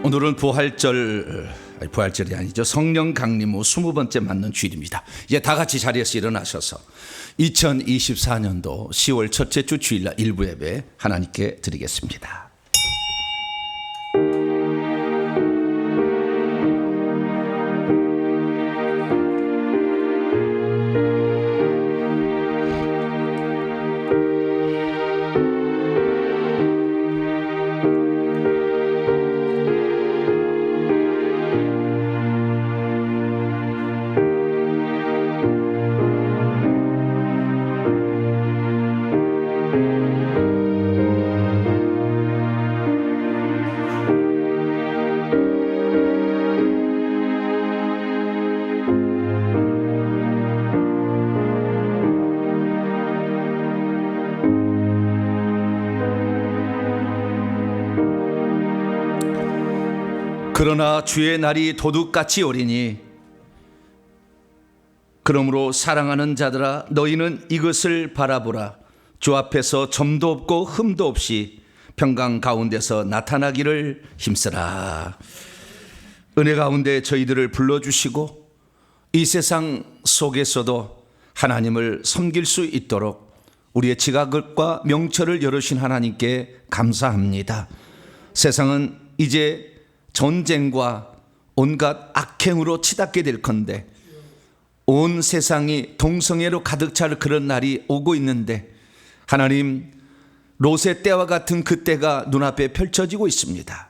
오늘은 부활절이 아니죠. 성령 강림 후 20번째 맞는 주일입니다. 이제 다 같이 자리에서 일어나셔서 2024년도 10월 첫째 주 주일날 일부 예배 하나님께 드리겠습니다. 그러나 주의 날이 도둑같이 오리니 그러므로 사랑하는 자들아 너희는 이것을 바라보라. 주 앞에서 점도 없고 흠도 없이 평강 가운데서 나타나기를 힘쓰라. 은혜 가운데 저희들을 불러주시고 이 세상 속에서도 하나님을 섬길 수 있도록 우리의 지각과 명철을 열으신 하나님께 감사합니다. 세상은 이제 전쟁과 온갖 악행으로 치닫게 될 건데 온 세상이 동성애로 가득 찰 그런 날이 오고 있는데 하나님, 롯의 때와 같은 그 때가 눈앞에 펼쳐지고 있습니다.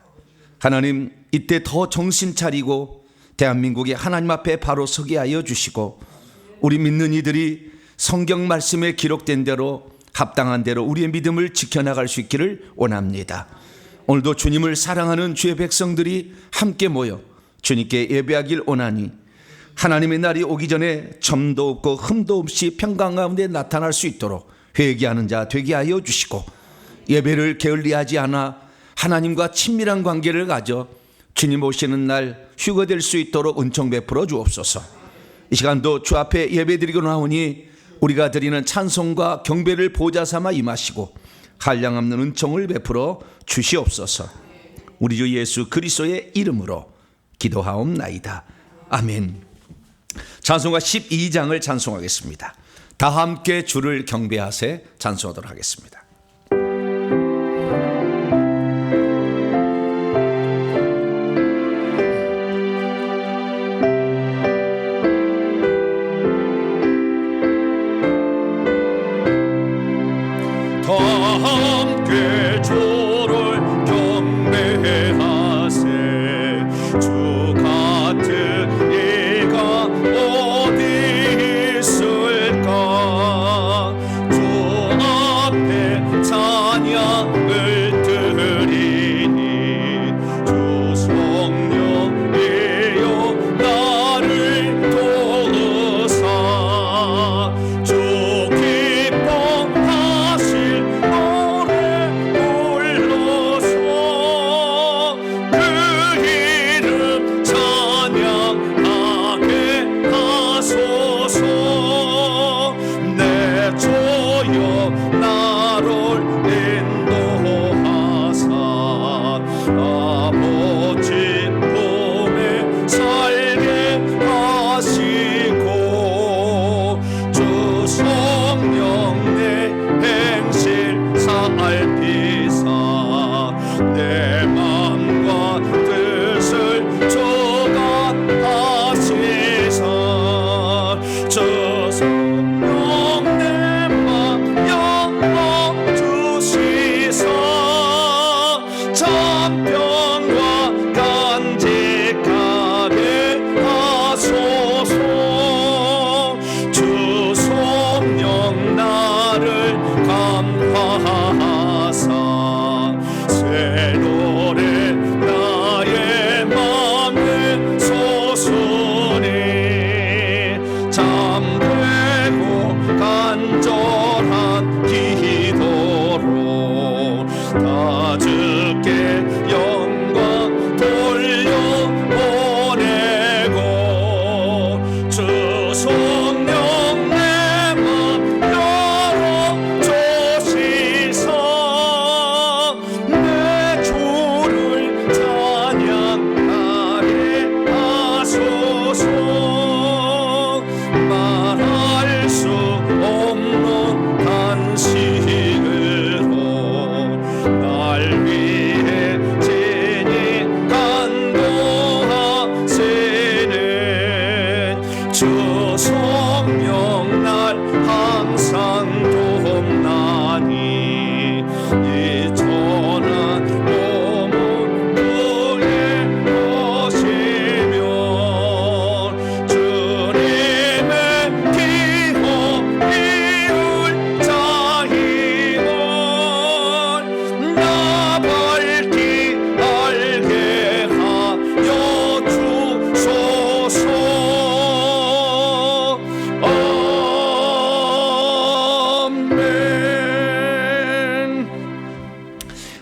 하나님, 이때 더 정신 차리고 대한민국이 하나님 앞에 바로 서게 하여 주시고 우리 믿는 이들이 성경 말씀에 기록된 대로 합당한 대로 우리의 믿음을 지켜나갈 수 있기를 원합니다. 오늘도 주님을 사랑하는 주의 백성들이 함께 모여 주님께 예배하길 원하니 하나님의 날이 오기 전에 점도 없고 흠도 없이 평강 가운데 나타날 수 있도록 회개하는 자 되게 하여 주시고 예배를 게을리하지 않아 하나님과 친밀한 관계를 가져 주님 오시는 날 휴거될 수 있도록 은총 베풀어 주옵소서. 이 시간도 주 앞에 예배드리고 나오니 우리가 드리는 찬송과 경배를 보좌 삼아 임하시고 한량없는 은총을 베풀어 주시옵소서. 우리 주 예수 그리스도의 이름으로 기도하옵나이다. 아멘. 찬송가 12장을 찬송하겠습니다. 다 함께 주를 경배하세 찬송하도록 하겠습니다. 함께 주를 경배하세. 주 같은 이가 어디 있을까. 주 앞에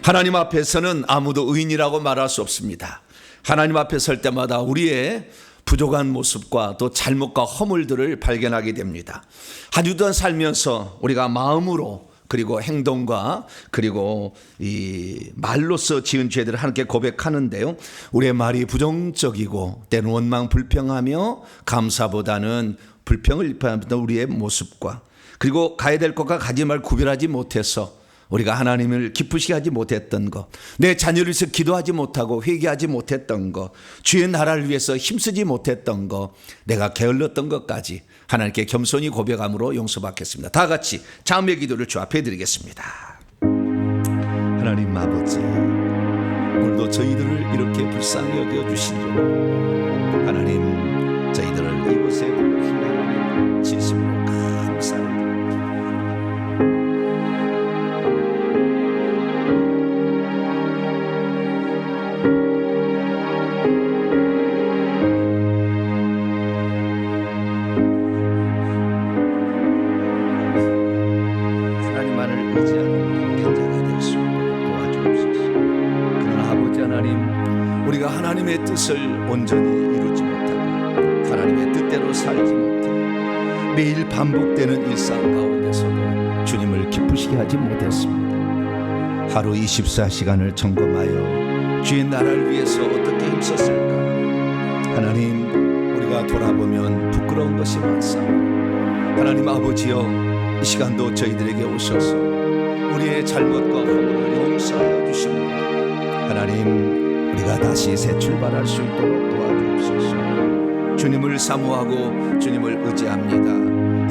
하나님 앞에서는 아무도 의인이라고 말할 수 없습니다. 하나님 앞에 설 때마다 우리의 부족한 모습과 또 잘못과 허물들을 발견하게 됩니다. 한 주간 살면서 우리가 마음으로 그리고 행동과 그리고 이 말로서 지은 죄들을 하나님께 고백하는데요, 우리의 말이 부정적이고 때는 원망 불평하며 감사보다는 불평을 일파하는 우리의 모습과 그리고 가야 될 것과 가지 말 구별하지 못해서 우리가 하나님을 기쁘시게 하지 못했던 것, 내 자녀를 위해서 기도하지 못하고 회개하지 못했던 것, 주의 나라를 위해서 힘쓰지 못했던 것, 내가 게을렀던 것까지 하나님께 겸손히 고백함으로 용서받겠습니다. 다 같이 자음의 기도를 주 앞에 드리겠습니다. 하나님 아버지, 오늘도 저희들을 이렇게 불쌍히 여겨주시죠. 하나님, 저희들을 이곳에 부르신 하나님 진심으로 감사합니다. 하나님만을 의지하는 견자가 될 수 있도록 도와주옵소서. 그러나 아버지 하나님, 우리가 하나님의 뜻을 온전히 이루지 못하고 하나님의 뜻대로 살지 못해 매일 반복되는 일상 가운데서도 주님을 기쁘시게 하지 못했습니다. 하루 24시간을 점검하여 주의 나라를 위해서 어떻게 힘썼을까? 하나님, 우리가 돌아보면 부끄러운 것이 많사오니 하나님 아버지여, 이 시간도 저희들에게 오셔서 우리의 잘못과 허물을 용서하여 주십니다. 하나님, 우리가 다시 새 출발할 수 있도록 도와주옵소서. 주님을 사모하고 주님을 의지합니다.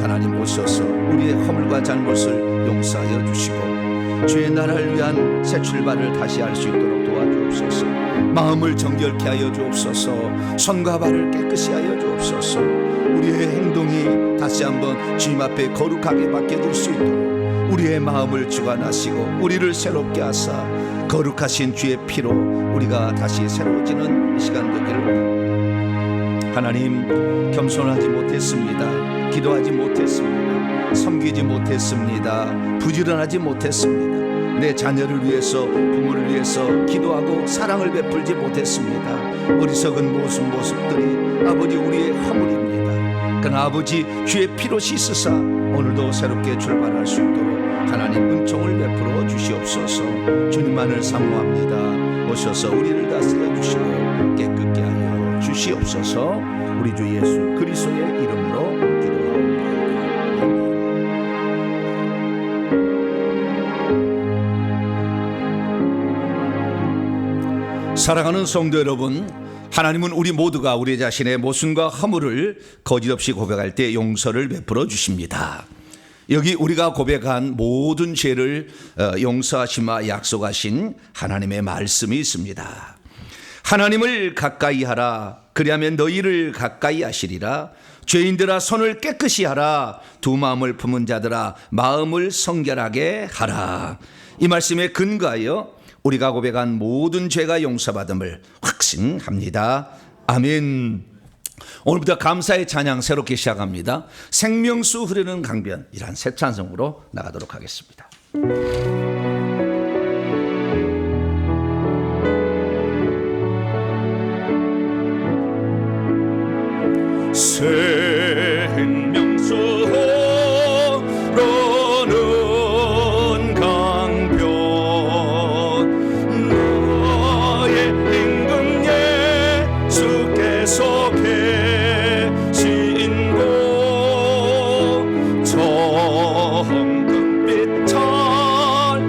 하나님 오셔서 우리의 허물과 잘못을 용서하여 주시고 주의 나라를 위한 새 출발을 다시 할 수 있도록 도와주옵소서. 마음을 정결케 하여 주옵소서. 손과 발을 깨끗이 하여 주옵소서. 우리의 행동이 다시 한번 주님 앞에 거룩하게 바뀌어질 수 있도록 우리의 마음을 주관하시고 우리를 새롭게 하사 거룩하신 주의 피로 우리가 다시 새로워지는 이 시간 되기를 원합니다. 하나님, 겸손하지 못했습니다. 기도하지 못했습니다. 섬기지 못했습니다. 부지런하지 못했습니다. 내 자녀를 위해서, 부모를 위해서 기도하고 사랑을 베풀지 못했습니다. 어리석은 모습들이 아버지 우리의 허물입니다. 그러나 아버지, 주의 피로 씻으사 오늘도 새롭게 출발할 수 있도록 하나님 은총을 베풀어 주시옵소서. 주님만을 사모합니다. 오셔서 우리를 다스려 주시고 깨끗게 하여 주시옵소서. 우리 주 예수 그리스도의 이름으로 기도하옵나이다. 사랑하는 성도 여러분, 하나님은 우리 모두가 우리 자신의 모순과 허물을 거짓없이 고백할 때 용서를 베풀어 주십니다. 여기 우리가 고백한 모든 죄를 용서하시마 약속하신 하나님의 말씀이 있습니다. 하나님을 가까이 하라, 그리하면 너희를 가까이 하시리라. 죄인들아, 손을 깨끗이 하라. 두 마음을 품은 자들아, 마음을 성결하게 하라. 이 말씀에 근거하여 우리가 고백한 모든 죄가 용서받음을 확신합니다. 아멘. 오늘부터 감사의 찬양 새롭게 시작합니다. 생명수 흐르는 강변이란 새 찬송으로 나가도록 하겠습니다. 생명수 흐르는 강변, 나의 임금 예수께서 계신 곳, 정금빛 잘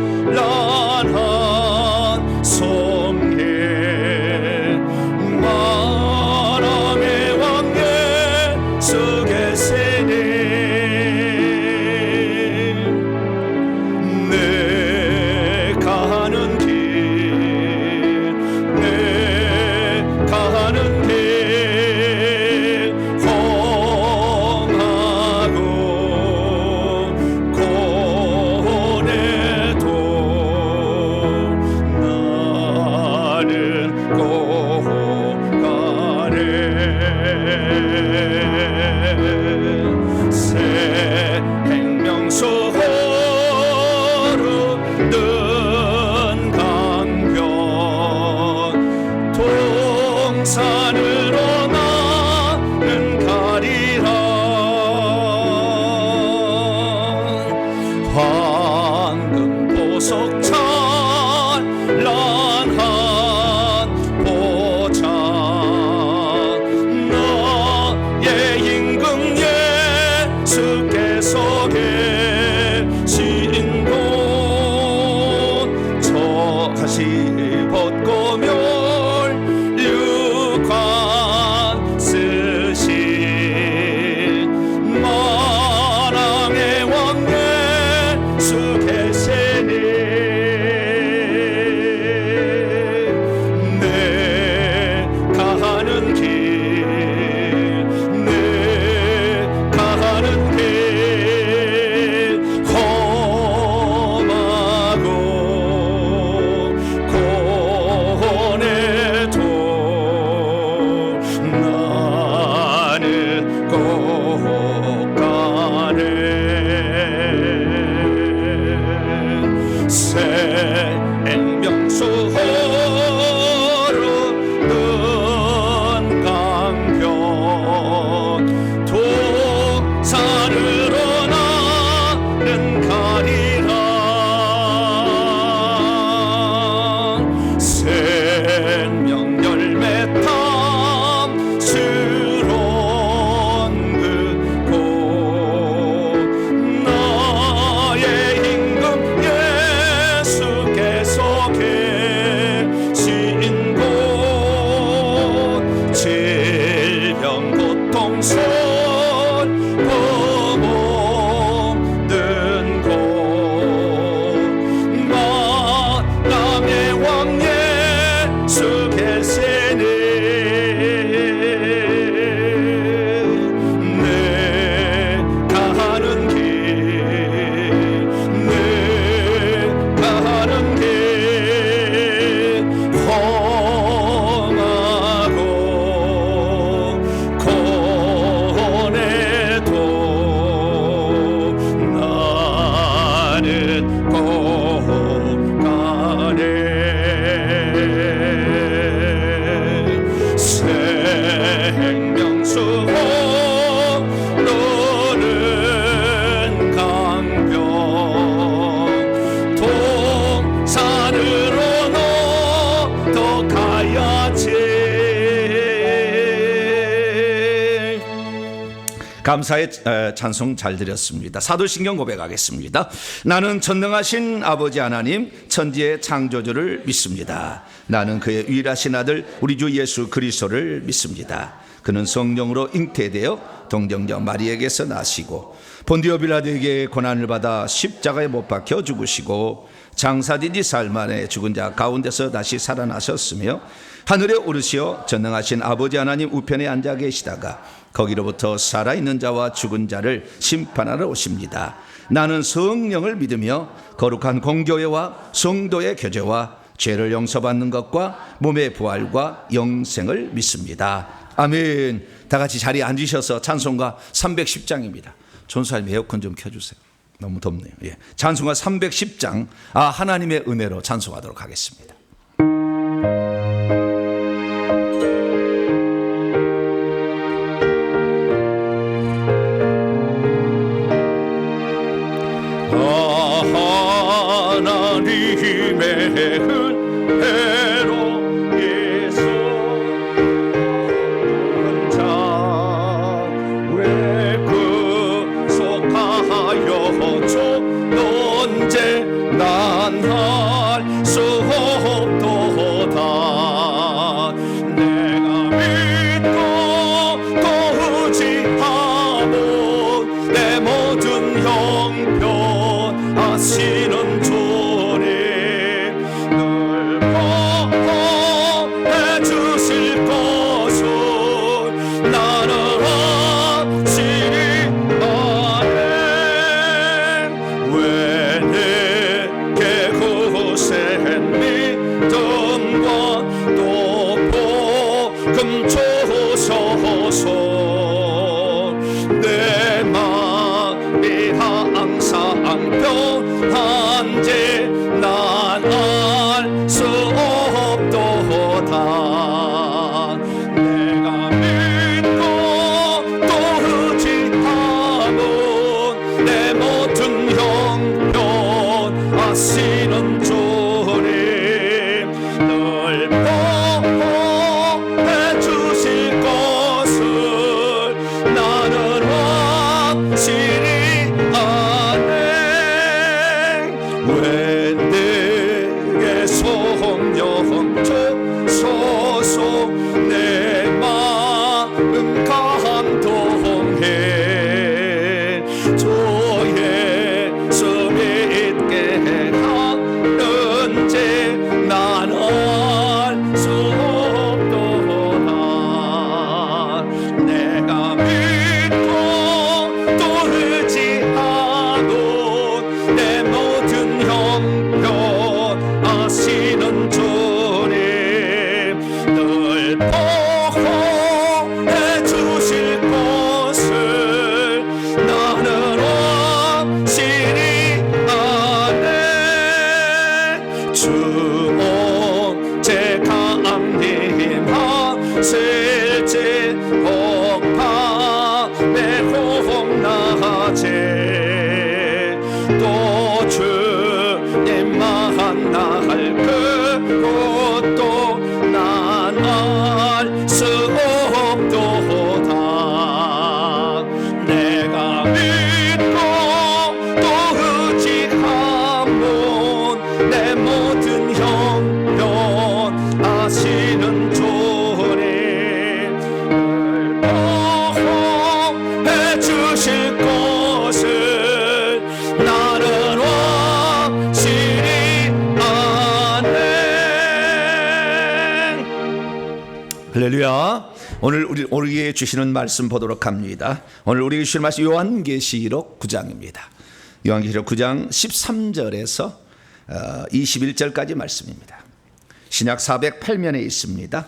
감사의 찬송 잘 드렸습니다. 사도신경 고백하겠습니다. 나는 전능하신 아버지 하나님 천지의 창조주를 믿습니다. 나는 그의 유일하신 아들 우리 주 예수 그리스도를 믿습니다. 그는 성령으로 잉태되어 동정녀 마리에게서 나시고 본디오 빌라도에게 고난을 받아 십자가에 못 박혀 죽으시고 장사된 지 사흘 만에 죽은 자 가운데서 다시 살아나셨으며 하늘에 오르시어 전능하신 아버지 하나님 우편에 앉아 계시다가 거기로부터 살아있는 자와 죽은 자를 심판하러 오십니다. 나는 성령을 믿으며 거룩한 공교회와 성도의 교제와 죄를 용서받는 것과 몸의 부활과 영생을 믿습니다. 아멘. 다 같이 자리에 앉으셔서 찬송가 310장입니다. 전사님 에어컨 좀 켜주세요. 너무 덥네요. 예. 찬송가 310장 하나님의 은혜로 찬송하도록 하겠습니다. 하나님의 은혜로 예수 자 왜 구속하여 줬는지 난 알 수 없도다. 내가 믿고 또 의지하고 내 모든 형편 아시는 주님 늘 보호해 주실 것을 나는 확실히 아네. 왜 내게 구세한 믿음과 또 복음 주소서. 내 마음이 항상 변한지 난 알 수 없도다. 내가 믿고 또 의지하고 내 모든 형편 아시는 주님 늘 보호해 주실 것을 나는 확실히 아네. 왜 내게 성령 주소서. 내 마음 감동해 주 예수 믿게 하는지 난 알 수 없도다. 내가 믿고 또 의지하고 내 모든 형편 아시는 주님 늘 보호해 주실 것을 나는 확실히 아네. 주 언제 강림하실지 복밤에 홍낮에 또 주님 만날 그것도 난 알 수 없도다. 내가 믿고 또 의지하면 내 모든 형편 아시는 주님 늘 보호해 주실 것을 나는 확실히 아네. 할렐루야. 오늘 우리에게 주시는 말씀 보도록 합니다. 오늘 우리에게 주시는 말씀 요한계시록 9장입니다. 요한계시록 9장 13절에서 21절까지 말씀입니다. 신약 408면에 있습니다.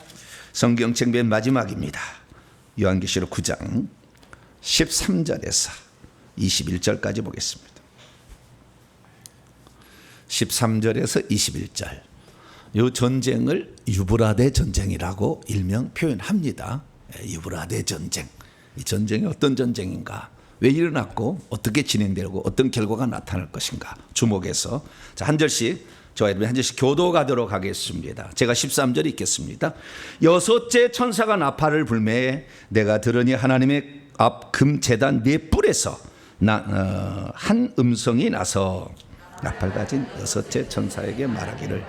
성경책 맨 마지막입니다. 요한계시록 9장 13절에서 21절까지 보겠습니다. 13절에서 21절. 이 전쟁을 유브라데 전쟁이라고 일명 표현합니다. 유브라데 전쟁. 이 전쟁이 어떤 전쟁인가? 왜 일어났고 어떻게 진행되고 어떤 결과가 나타날 것인가? 주목해서 한 절씩 저와 여러분이 한 절씩 교도가도록 하겠습니다. 제가 13절 읽겠습니다. 여섯째 천사가 나팔을 불매 내가 들으니 하나님의 앞 금제단 네 뿔에서 한 음성이 나서 나팔 가진 여섯째 천사에게 말하기를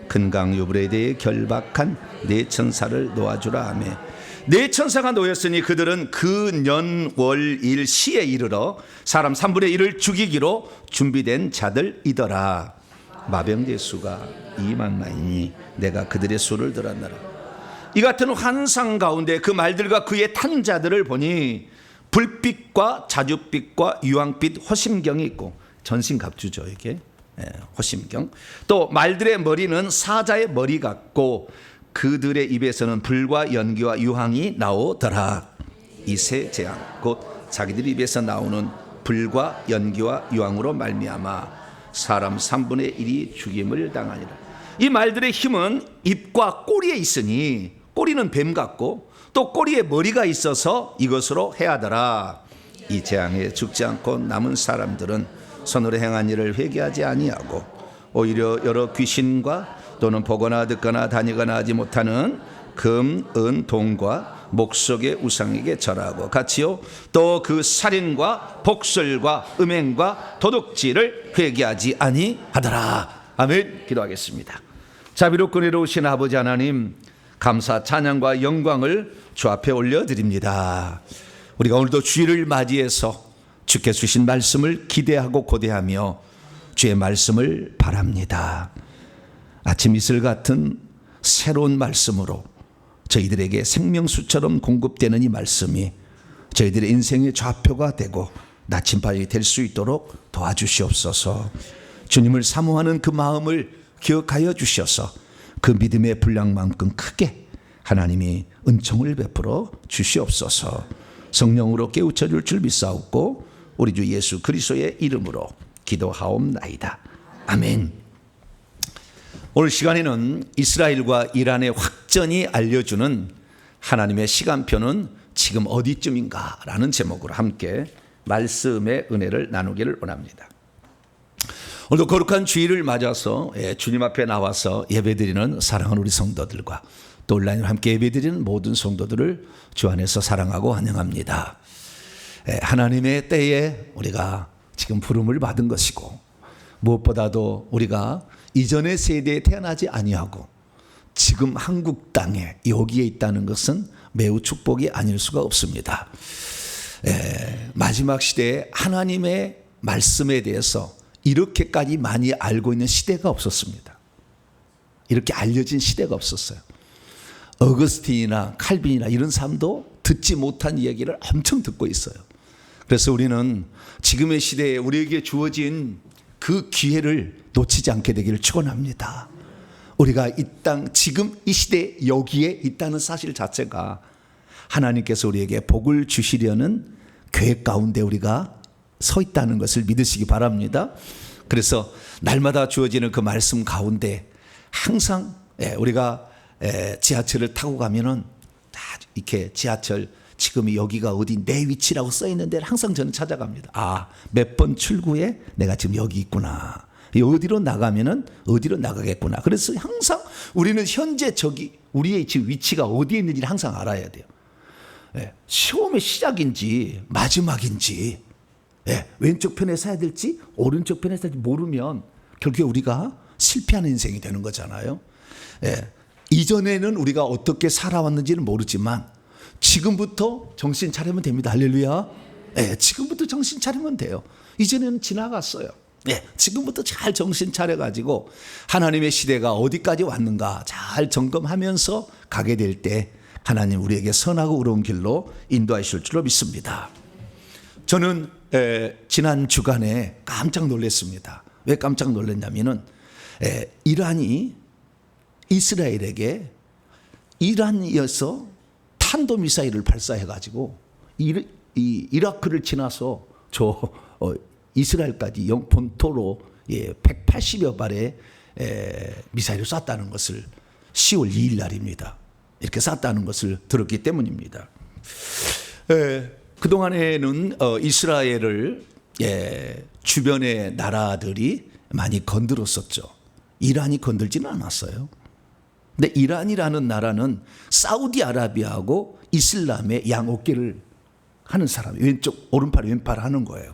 근강 유브레드에 결박한 네 천사를 놓아주라 하며 네 천사가 놓였으니 그들은 그 년 월 일 시에 이르러 사람 3분의 1을 죽이기로 준비된 자들이더라. 마병대 수가 2만마이니 내가 그들의 수를 들었노라. 이 같은 환상 가운데 그 말들과 그의 탄 자들을 보니 불빛과 자줏빛과 유황빛 호심경이 있고 전신갑주죠 이게. 호심경. 또 말들의 머리는 사자의 머리 같고 그들의 입에서는 불과 연기와 유황이 나오더라. 이 세 재앙 곧 자기들 입에서 나오는 불과 연기와 유황으로 말미암아 사람 3분의 1이 죽임을 당하니라. 이 말들의 힘은 입과 꼬리에 있으니 꼬리는 뱀 같고 또 꼬리에 머리가 있어서 이것으로 해하더라. 이 재앙에 죽지 않고 남은 사람들은 손으로 행한 일을 회개하지 아니하고 오히려 여러 귀신과 또는 보거나 듣거나 다니거나 하지 못하는 금, 은, 동과 목석의 우상에게 절하고 같이요 또 그 살인과 복술과 음행과 도둑질을 회개하지 아니하더라. 아멘. 기도하겠습니다. 자비롭고 은혜로우신 아버지 하나님, 감사 찬양과 영광을 주 앞에 올려드립니다. 우리가 오늘도 주일을 맞이해서 주께 주신 말씀을 기대하고 고대하며 주의 말씀을 바랍니다. 아침 이슬 같은 새로운 말씀으로 저희들에게 생명수처럼 공급되는 이 말씀이 저희들의 인생의 좌표가 되고 나침반이 될 수 있도록 도와주시옵소서. 주님을 사모하는 그 마음을 기억하여 주셔서 그 믿음의 분량만큼 크게 하나님이 은총을 베풀어 주시옵소서. 성령으로 깨우쳐 줄 줄 믿사옵고 우리 주 예수 그리스도의 이름으로 기도하옵나이다. 아멘. 오늘 시간에는 이스라엘과 이란의 확전이 알려주는 하나님의 시간표는 지금 어디쯤인가 라는 제목으로 함께 말씀의 은혜를 나누기를 원합니다. 오늘도 거룩한 주일을 맞아서 주님 앞에 나와서 예배드리는 사랑하는 우리 성도들과 또 온라인으로 함께 예배드리는 모든 성도들을 주 안에서 사랑하고 환영합니다. 하나님의 때에 우리가 지금 부름을 받은 것이고 무엇보다도 우리가 이전의 세대에 태어나지 아니하고 지금 한국 땅에 여기에 있다는 것은 매우 축복이 아닐 수가 없습니다. 마지막 시대에 하나님의 말씀에 대해서 이렇게까지 많이 알고 있는 시대가 없었습니다. 이렇게 알려진 시대가 없었어요. 어거스틴이나 칼빈이나 이런 사람도 듣지 못한 이야기를 엄청 듣고 있어요. 그래서 우리는 지금의 시대에 우리에게 주어진 그 기회를 놓치지 않게 되기를 축원합니다. 우리가 이 땅 지금 이 시대 여기에 있다는 사실 자체가 하나님께서 우리에게 복을 주시려는 계획 가운데 우리가 서 있다는 것을 믿으시기 바랍니다. 그래서 날마다 주어지는 그 말씀 가운데 항상 우리가 지하철을 타고 가면은 다 이렇게 지하철 지금이 여기가 어디 내 위치라고 써 있는 데를 항상 저는 찾아갑니다. 아, 몇 번 출구에 내가 지금 여기 있구나. 어디로 나가면은 어디로 나가겠구나. 그래서 항상 우리는 현재 저기 우리의 지금 위치가 어디에 있는지를 항상 알아야 돼요. 시험의 시작인지 마지막인지 왼쪽 편에 서야 될지 오른쪽 편에 서야 될지 모르면 결국에 우리가 실패하는 인생이 되는 거잖아요. 이전에는 우리가 어떻게 살아왔는지는 모르지만 지금부터 정신 차리면 됩니다. 할렐루야. 지금부터 정신 차리면 돼요. 이전에는 지나갔어요. 지금부터 잘 정신 차려가지고 하나님의 시대가 어디까지 왔는가 잘 점검하면서 가게 될 때 하나님 우리에게 선하고 의로운 길로 인도하실 줄로 믿습니다. 저는 지난 주간에 깜짝 놀랐습니다. 왜 깜짝 놀랐냐면은 이란이 이스라엘에게 이란이어서 탄도미사일을 발사해가지고 이라크를 지나서 이스라엘까지 본토로 180여 발의 미사일을 쐈다는 것을 10월 2일 날입니다. 이렇게 쐈다는 것을 들었기 때문입니다. 그동안에는 이스라엘을 주변의 나라들이 많이 건드렸었죠. 이란이 건들지는 않았어요. 근데 이란이라는 나라는 사우디아라비아하고 이슬람의 양 어깨를 하는 사람, 왼쪽 오른팔 왼팔 하는 거예요.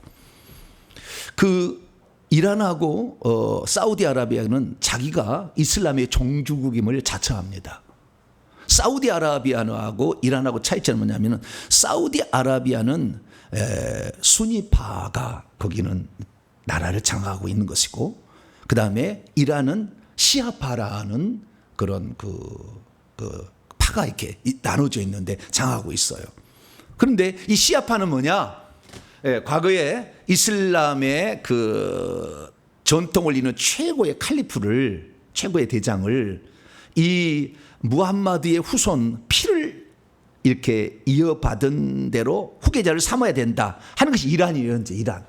그 이란하고 사우디아라비아는 자기가 이슬람의 종주국임을 자처합니다. 사우디아라비아하고 이란하고 차이점은 뭐냐면은 사우디아라비아는 수니파가 거기는 나라를 장악하고 있는 것이고, 그 다음에 이란은 시아파라는 그런 그 파가 이렇게 나눠져 있는데 장악하고 있어요. 그런데 이 시아파는 뭐냐? 과거에 이슬람의 그 전통을 이루는 최고의 칼리프를, 최고의 대장을 이 무함마드의 후손 피를 이렇게 이어받은 대로 후계자를 삼아야 된다 하는 것이 이란이에요, 현재 이란.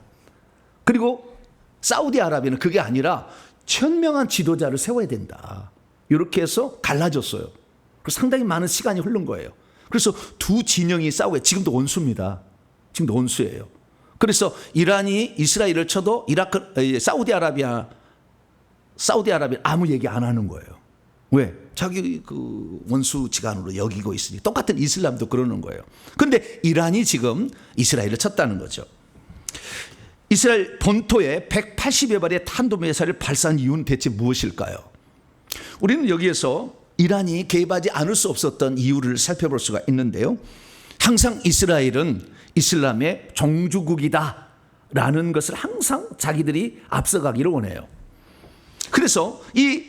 그리고 사우디아라비아는 그게 아니라 현명한 지도자를 세워야 된다. 이렇게 해서 갈라졌어요. 상당히 많은 시간이 흐른 거예요. 그래서 두 진영이 싸우고, 지금도 원수입니다. 지금도 원수예요. 그래서 이란이 이스라엘을 쳐도 사우디아라비아 아무 얘기 안 하는 거예요. 왜? 자기 그 원수지간으로 여기고 있으니. 똑같은 이슬람도 그러는 거예요. 그런데 이란이 지금 이스라엘을 쳤다는 거죠. 이스라엘 본토에 180여 발의 탄도미사일을 발사한 이유는 대체 무엇일까요? 우리는 여기에서 이란이 개입하지 않을 수 없었던 이유를 살펴볼 수가 있는데요. 항상 이스라엘은 이슬람의 종주국이다 라는 것을 항상 자기들이 앞서가기를 원해요. 그래서 이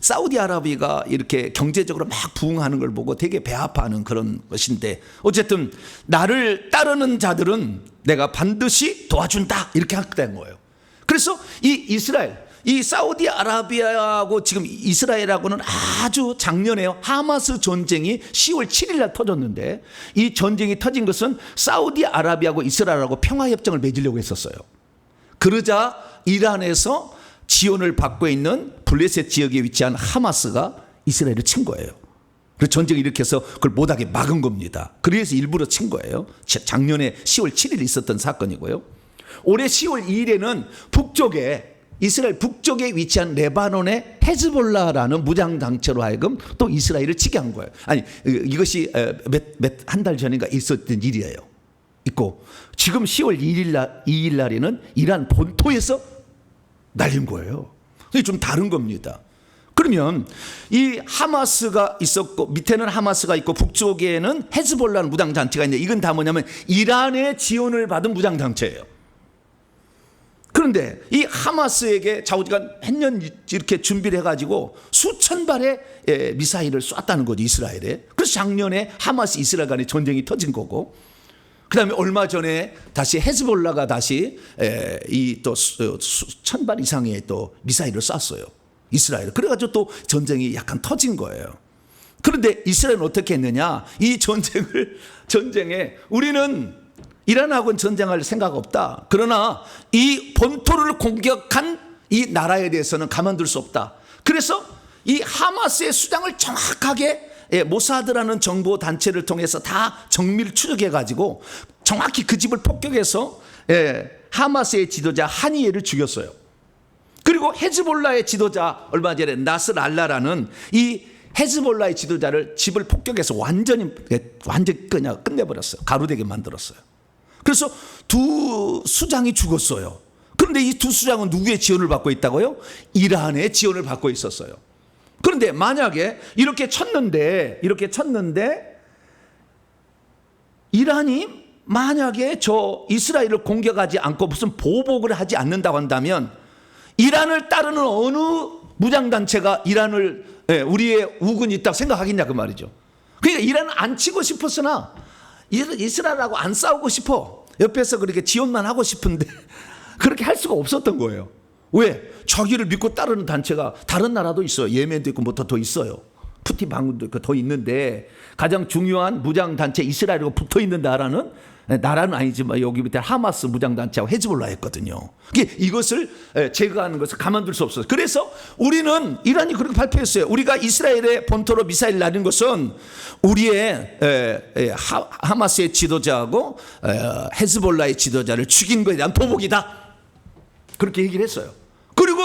사우디아라비아가 이렇게 경제적으로 막 부흥하는 걸 보고 되게 배아파하는 그런 것인데, 어쨌든 나를 따르는 자들은 내가 반드시 도와준다 이렇게 하게 거예요. 그래서 이 사우디아라비아하고 지금 이스라엘하고는 아주 작년에요, 하마스 전쟁이 10월 7일 날 터졌는데, 이 전쟁이 터진 것은 사우디아라비아하고 이스라엘하고 평화협정을 맺으려고 했었어요. 그러자 이란에서 지원을 받고 있는 블레셋 지역에 위치한 하마스가 이스라엘을 친 거예요. 그래서 전쟁을 일으켜서 그걸 못하게 막은 겁니다. 그래서 일부러 친 거예요. 작년에 10월 7일 있었던 사건이고요. 올해 10월 2일에는 이스라엘 북쪽에 위치한 레바논의 헤즈볼라라는 무장단체로 하여금 또 이스라엘을 치게 한 거예요. 아니, 이것이 한 달 전인가 있었던 일이에요. 있고, 지금 10월 2일 날에는 이란 본토에서 날린 거예요. 이게 좀 다른 겁니다. 그러면 이 하마스가 있었고, 밑에는 하마스가 있고 북쪽에는 헤즈볼라는 무장단체가 있는데, 이건 다 뭐냐면 이란의 지원을 받은 무장단체예요. 그런데 이 하마스에게 좌우지간 햇년 이렇게 준비를 해가지고 수천 발의 미사일을 쐈다는 거죠, 이스라엘에. 그래서 작년에 하마스 이스라엘 간의 전쟁이 터진 거고, 그 다음에 얼마 전에 다시 헤즈볼라가 다시 이 또 수천 발 이상의 또 미사일을 쐈어요, 이스라엘. 그래가지고 또 전쟁이 약간 터진 거예요. 그런데 이스라엘은 어떻게 했느냐? 이 전쟁에 우리는 이란하고는 전쟁할 생각 없다. 그러나 이 본토를 공격한 이 나라에 대해서는 가만둘 수 없다. 그래서 이 하마스의 수장을 정확하게 모사드라는 정보 단체를 통해서 다 정밀 추적해 가지고 정확히 그 집을 폭격해서 하마스의 지도자 하니예를 죽였어요. 그리고 헤즈볼라의 지도자, 얼마 전에 나스랄라라는 이 헤즈볼라의 지도자를 집을 폭격해서 완전히 그냥 끝내버렸어요. 가루되게 만들었어요. 그래서 두 수장이 죽었어요. 그런데 이 두 수장은 누구의 지원을 받고 있다고요? 이란의 지원을 받고 있었어요. 그런데 만약에 이렇게 쳤는데 이란이 만약에 저 이스라엘을 공격하지 않고 무슨 보복을 하지 않는다고 한다면, 이란을 따르는 어느 무장단체가 우리의 우군이 있다고 생각하겠냐 그 말이죠. 그러니까 이란은 안 치고 싶었으나 이스라엘하고 안 싸우고 싶어. 옆에서 그렇게 지원만 하고 싶은데 그렇게 할 수가 없었던 거예요. 왜? 자기를 믿고 따르는 단체가 다른 나라도 있어요. 예멘도 있고 뭐 더 있어요. 푸티 반군도 있고 더 있는데, 가장 중요한 무장단체 이스라엘하고 붙어 있는 나라는 아니지만 여기 밑에 하마스 무장단체하고 헤즈볼라였거든요. 이것을 제거하는 것을 가만둘 수 없어요. 그래서 우리는, 이란이 그렇게 발표했어요. 우리가 이스라엘의 본토로 미사일 날린 것은 우리의 하마스의 지도자하고 헤즈볼라의 지도자를 죽인 것에 대한 보복이다. 그렇게 얘기를 했어요. 그리고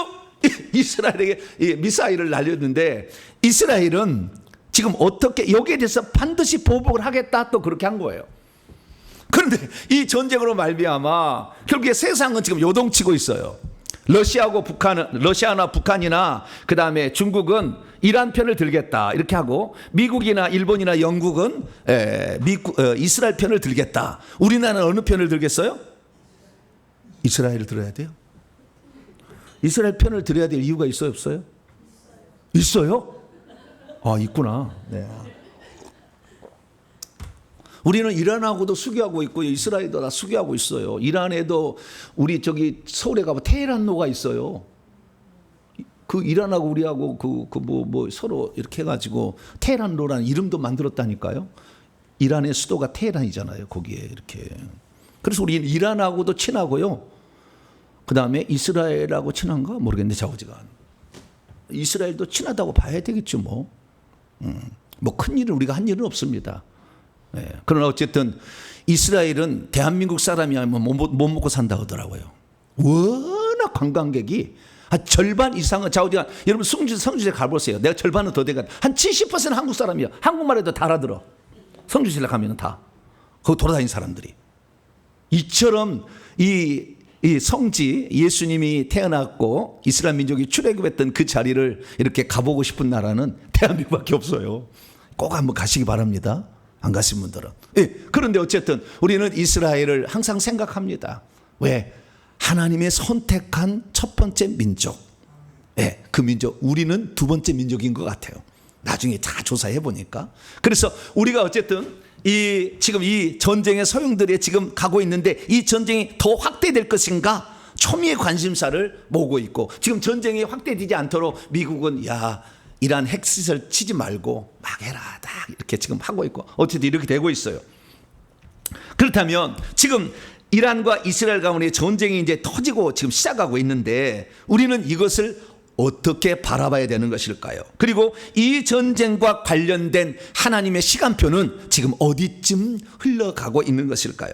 이스라엘에게 미사일을 날렸는데, 이스라엘은 지금 어떻게 여기에 대해서 반드시 보복을 하겠다 또 그렇게 한 거예요. 그런데 이 전쟁으로 말미암아 결국에 세상은 지금 요동치고 있어요. 러시아나 북한이나 그 다음에 중국은 이란 편을 들겠다 이렇게 하고, 미국이나 일본이나 영국은 이스라엘 편을 들겠다. 우리나라는 어느 편을 들겠어요? 이스라엘을 들어야 돼요. 이스라엘 편을 들어야 될 이유가 있어요, 없어요? 있어요? 아, 있구나. 네. 우리는 이란하고도 수교하고 있고 이스라엘도 다 수교하고 있어요. 이란에도 우리 저기 서울에 가면 테헤란로가 있어요. 그 이란하고 우리하고 뭐 서로 이렇게 해가지고 테헤란로라는 이름도 만들었다니까요. 이란의 수도가 테헤란이잖아요. 거기에 이렇게. 그래서 우리는 이란하고도 친하고요. 그 다음에 이스라엘하고 친한가 모르겠는데 자오지간. 이스라엘도 친하다고 봐야 되겠죠 뭐. 뭐 큰 일은 우리가 한 일은 없습니다. 네. 그러나 어쨌든 이스라엘은 대한민국 사람이 아니면 못 먹고 산다 하더라고요. 워낙 관광객이 한 절반 이상은 자오지간. 여러분 성주시에 가보세요. 내가 절반은 더 되거든. 한 70% 한국 사람이야. 한국말에도 다 알아들어. 성주시에 가면 다 거기 돌아다니는 사람들이. 이처럼 이 성지, 예수님이 태어났고 이스라엘 민족이 출애굽했던 그 자리를 이렇게 가보고 싶은 나라는 대한민국밖에 없어요. 꼭 한번 가시기 바랍니다. 안 가신 분들은. 예, 그런데 어쨌든 우리는 이스라엘을 항상 생각합니다. 왜? 하나님의 선택한 첫 번째 민족. 예, 그 민족, 우리는 두 번째 민족인 것 같아요. 나중에 다 조사해 보니까. 그래서 우리가 어쨌든 지금 이 전쟁의 소용돌이에 지금 가고 있는데, 이 전쟁이 더 확대될 것인가 초미의 관심사를 모으고 있고, 지금 전쟁이 확대되지 않도록 미국은 이란 핵시설 치지 말고 막 해라 딱 이렇게 지금 하고 있고, 어쨌든 이렇게 되고 있어요. 그렇다면 지금 이란과 이스라엘 가운데 전쟁이 이제 터지고 지금 시작하고 있는데, 우리는 이것을 어떻게 바라봐야 되는 것일까요? 그리고 이 전쟁과 관련된 하나님의 시간표는 지금 어디쯤 흘러가고 있는 것일까요?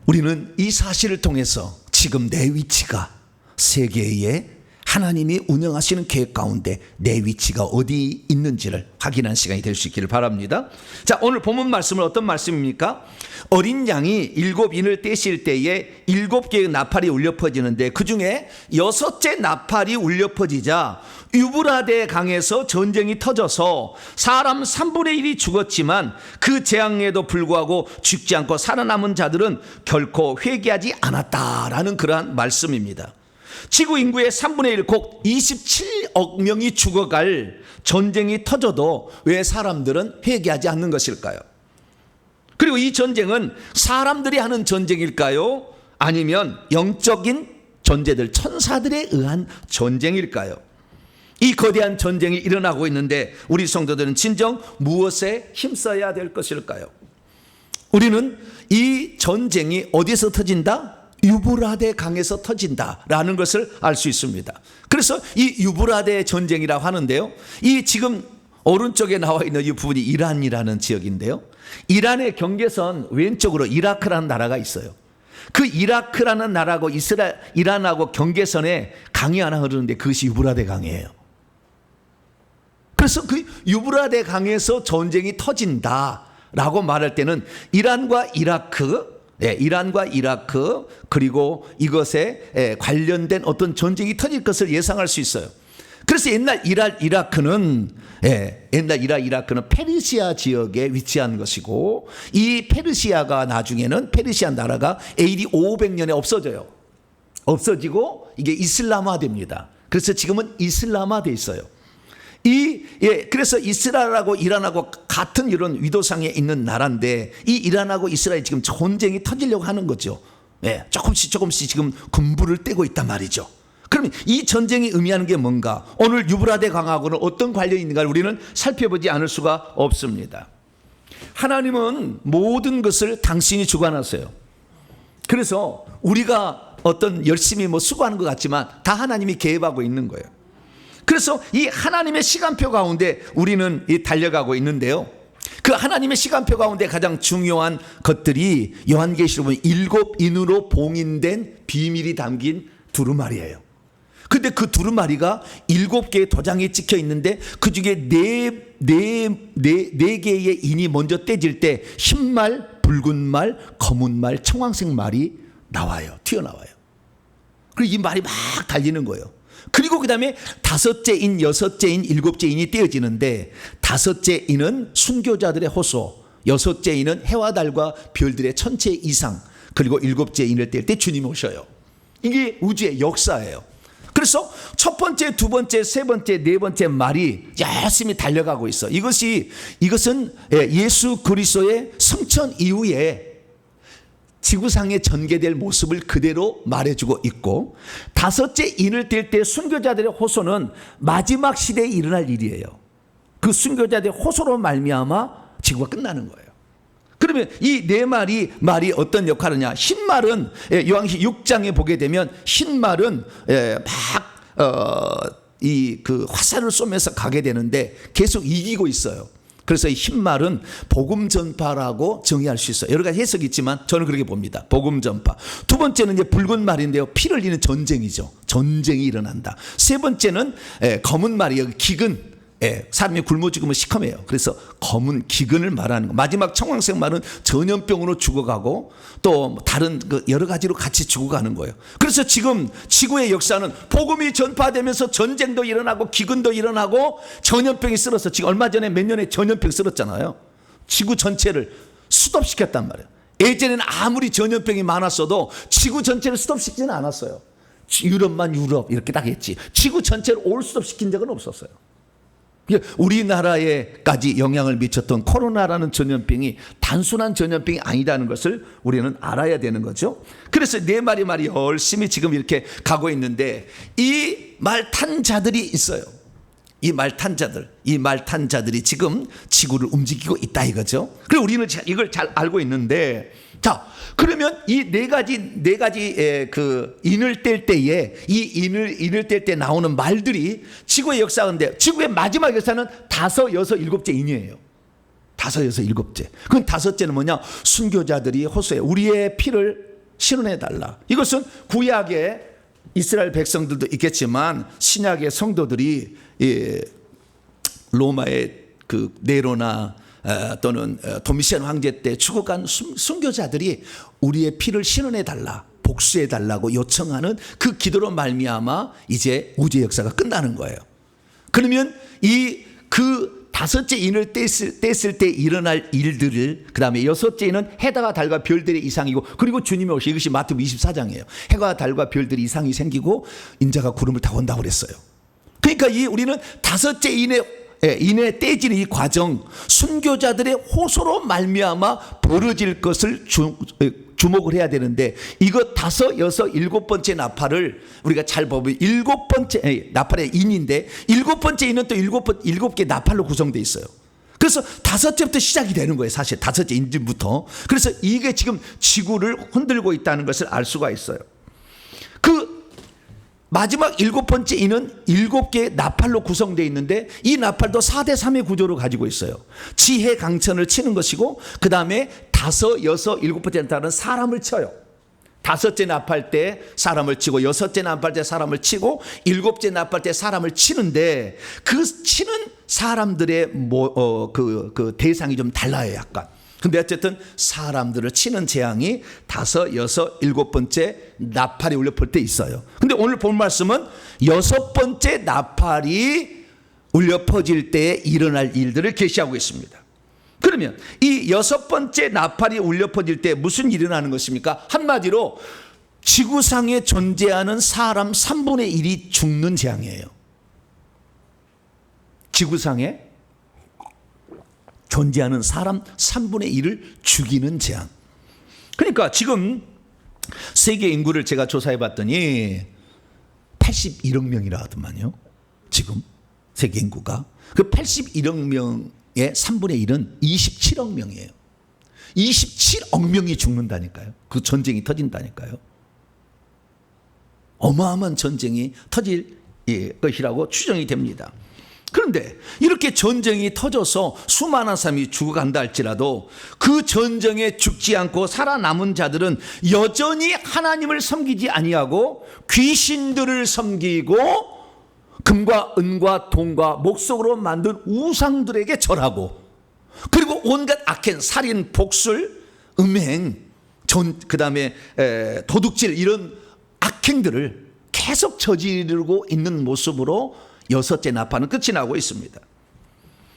우리는 이 사실을 통해서 지금 내 위치가 세계에 하나님이 운영하시는 계획 가운데 내 위치가 어디 있는지를 확인하는 시간이 될 수 있기를 바랍니다. 자, 오늘 본문 말씀은 어떤 말씀입니까? 어린 양이 7인을 떼실 때에 7개의 나팔이 울려 퍼지는데, 그 중에 6째 나팔이 울려 퍼지자 유브라데 강에서 전쟁이 터져서 사람 3분의 1이 죽었지만 그 재앙에도 불구하고 죽지 않고 살아남은 자들은 결코 회개하지 않았다라는 그러한 말씀입니다. 지구 인구의 3분의 1, 곧 27억 명이 죽어갈 전쟁이 터져도 왜 사람들은 회개하지 않는 것일까요? 그리고 이 전쟁은 사람들이 하는 전쟁일까요? 아니면 영적인 존재들, 천사들에 의한 전쟁일까요? 이 거대한 전쟁이 일어나고 있는데 우리 성도들은 진정 무엇에 힘써야 될 것일까요? 우리는 이 전쟁이 어디서 터진다? 유브라데 강에서 터진다라는 것을 알 수 있습니다. 그래서 이 유브라데 전쟁이라고 하는데요, 이 지금 오른쪽에 나와 있는 이 부분이 이란이라는 지역인데요, 이란의 경계선 왼쪽으로 이라크라는 나라가 있어요. 그 이라크라는 나라하고 이란하고 경계선에 강이 하나 흐르는데 그것이 유브라데 강이에요. 그래서 그 유브라데 강에서 전쟁이 터진다라고 말할 때는 이란과 이라크, 그리고 이것에 관련된 어떤 전쟁이 터질 것을 예상할 수 있어요. 그래서 옛날 이라크는 페르시아 지역에 위치한 것이고, 이 페르시아가 나중에는 페르시아 나라가 AD 500년에 없어지고 이게 이슬람화됩니다. 그래서 지금은 이슬람화돼 있어요. 그래서 이스라엘하고 이란하고 같은 이런 위도상에 있는 나라인데, 이 이란하고 이스라엘이 지금 전쟁이 터지려고 하는 거죠. 조금씩 지금 군부를 떼고 있단 말이죠. 그러면 이 전쟁이 의미하는 게 뭔가? 오늘 유브라데 강하고는 어떤 관련이 있는가를 우리는 살펴보지 않을 수가 없습니다. 하나님은 모든 것을 당신이 주관하세요. 그래서 우리가 어떤 열심히 수고하는 것 같지만 다 하나님이 개입하고 있는 거예요. 그래서 이 하나님의 시간표 가운데 우리는 달려가고 있는데요, 그 하나님의 시간표 가운데 가장 중요한 것들이 요한계시록 7인으로 봉인된 비밀이 담긴 두루마리예요. 근데 그 두루마리가 7개의 도장이 찍혀 있는데, 그 중에 4개의 인이 먼저 떼질 때 흰말, 붉은 말, 검은 말, 청황색 말이 나와요. 튀어나와요. 그리고 이 말이 막 달리는 거예요. 그리고 그 다음에 다섯째 인, 여섯째 인, 일곱째 인이 떼어지는데, 다섯째 인은 순교자들의 호소, 여섯째 인은 해와 달과 별들의 천체 이상, 그리고 일곱째 인을 뗄 때 주님이 오셔요. 이게 우주의 역사예요. 그래서 첫 번째, 두 번째, 세 번째, 네 번째 말이 열심히 달려가고 있어. 이것은 예수 그리스도의 승천 이후에 지구상에 전개될 모습을 그대로 말해주고 있고, 다섯째 인을 뗄 때 순교자들의 호소는 마지막 시대에 일어날 일이에요. 그 순교자들의 호소로 말미암아 지구가 끝나는 거예요. 그러면 이 네 말이 어떤 역할을 하냐? 흰말은 요한계시록 6장에 보게 되면 흰말은 그 화살을 쏘면서 가게 되는데 계속 이기고 있어요. 그래서 이 흰말은 복음 전파라고 정의할 수 있어요. 여러 가지 해석이 있지만 저는 그렇게 봅니다. 복음 전파. 두 번째는 이제 붉은 말인데요. 피를 흘리는 전쟁이죠. 전쟁이 일어난다. 세 번째는 검은 말이에요. 기근. 사람이 굶어 죽으면 시커매요. 그래서 검은 기근을 말하는 거. 마지막 청황색 말은 전염병으로 죽어가고 또 다른 여러 가지로 같이 죽어가는 거예요. 그래서 지금 지구의 역사는 복음이 전파되면서 전쟁도 일어나고 기근도 일어나고 전염병이 쓸어서, 지금 얼마 전에 몇 년에 전염병 쓸었잖아요. 지구 전체를 스톱시켰단 말이에요. 예전에는 아무리 전염병이 많았어도 지구 전체를 스톱시키지는 않았어요. 유럽만 유럽 이렇게 딱 했지, 지구 전체를 올 스톱시킨 적은 없었어요. 우리나라에까지 영향을 미쳤던 코로나라는 전염병이 단순한 전염병이 아니다는 것을 우리는 알아야 되는 거죠. 그래서 네 마리 열심히 지금 이렇게 가고 있는데, 이 말 탄 자들이 있어요. 이 말 탄 자들이 지금 지구를 움직이고 있다 이거죠. 그리고 우리는 이걸 잘 알고 있는데, 자, 그러면 이 네 가지 그 인을 뗄 때에 이 인을 뗄 때 나오는 말들이 지구의 역사인데, 지구의 마지막 역사는 다섯, 여섯, 일곱째 인이에요. 다섯, 여섯, 일곱째. 그건 다섯째는 뭐냐? 순교자들이 호소해. 우리의 피를 실현해 달라. 이것은 구약의 이스라엘 백성들도 있겠지만 신약의 성도들이 로마의 그 네로나 또는 도미시안 황제 때 죽어간 순교자들이 우리의 피를 신원해 달라, 복수해 달라고 요청하는 그 기도로 말미암아 이제 우주의 역사가 끝나는 거예요. 그러면 그 다섯째 인을 뗐을 때 일어날 일들을, 그 다음에 여섯째 인은 해와 달과 별들의 이상이고, 그리고 주님이 오시, 이것이 마태복음 24장이에요. 해와 달과 별들의 이상이 생기고 인자가 구름을 타고 온다고 그랬어요. 그러니까 우리는 다섯째 인에 떼지는 이 과정, 순교자들의 호소로 말미암아 벌어질 것을 주목을 해야 되는데, 이거 다섯, 여섯, 일곱 번째 나팔을 우리가 잘 보면 일곱 번째 나팔의 인인데, 일곱 번째 인은 또 일곱 개 나팔로 구성되어 있어요. 그래서 다섯째부터 시작이 되는 거예요. 사실 다섯째 인부터. 그래서 이게 지금 지구를 흔들고 있다는 것을 알 수가 있어요. 그 마지막 일곱 번째 인은 일곱 개의 나팔로 구성되어 있는데, 이 나팔도 4대 3의 구조를 가지고 있어요. 지혜 강천을 치는 것이고, 그 다음에 다섯, 여섯, 일곱 번째 나팔은 사람을 쳐요. 다섯째 나팔 때 사람을 치고, 여섯째 나팔 때 사람을 치고, 일곱째 나팔 때 사람을 치는데, 그 치는 사람들의 그 대상이 좀 달라요, 약간. 근데 어쨌든 사람들을 치는 재앙이 다섯, 여섯, 일곱 번째 나팔이 울려 퍼질 때 있어요. 근데 오늘 본 말씀은 여섯 번째 나팔이 울려 퍼질 때 일어날 일들을 계시하고 있습니다. 그러면 이 여섯 번째 나팔이 울려 퍼질 때 무슨 일이 일어나는 것입니까? 한마디로 지구상에 존재하는 사람 3분의 1이 죽는 재앙이에요. 지구상에 존재하는 사람 3분의 1을 죽이는 재앙. 그러니까 지금 세계 인구를 제가 조사해 봤더니 81억 명이라 하더만요. 지금 세계 인구가. 그 81억 명의 3분의 1은 27억 명이에요. 27억 명이 죽는다니까요. 그 전쟁이 터진다니까요. 어마어마한 전쟁이 터질 것이라고 추정이 됩니다. 그런데 이렇게 전쟁이 터져서 수많은 사람이 죽어간다 할지라도, 그 전쟁에 죽지 않고 살아남은 자들은 여전히 하나님을 섬기지 아니하고 귀신들을 섬기고 금과 은과 동과 목석으로 만든 우상들에게 절하고, 그리고 온갖 악행, 살인, 복술, 음행, 그다음에 도둑질 이런 악행들을 계속 저지르고 있는 모습으로 여섯째 나팔은 끝이 나고 있습니다.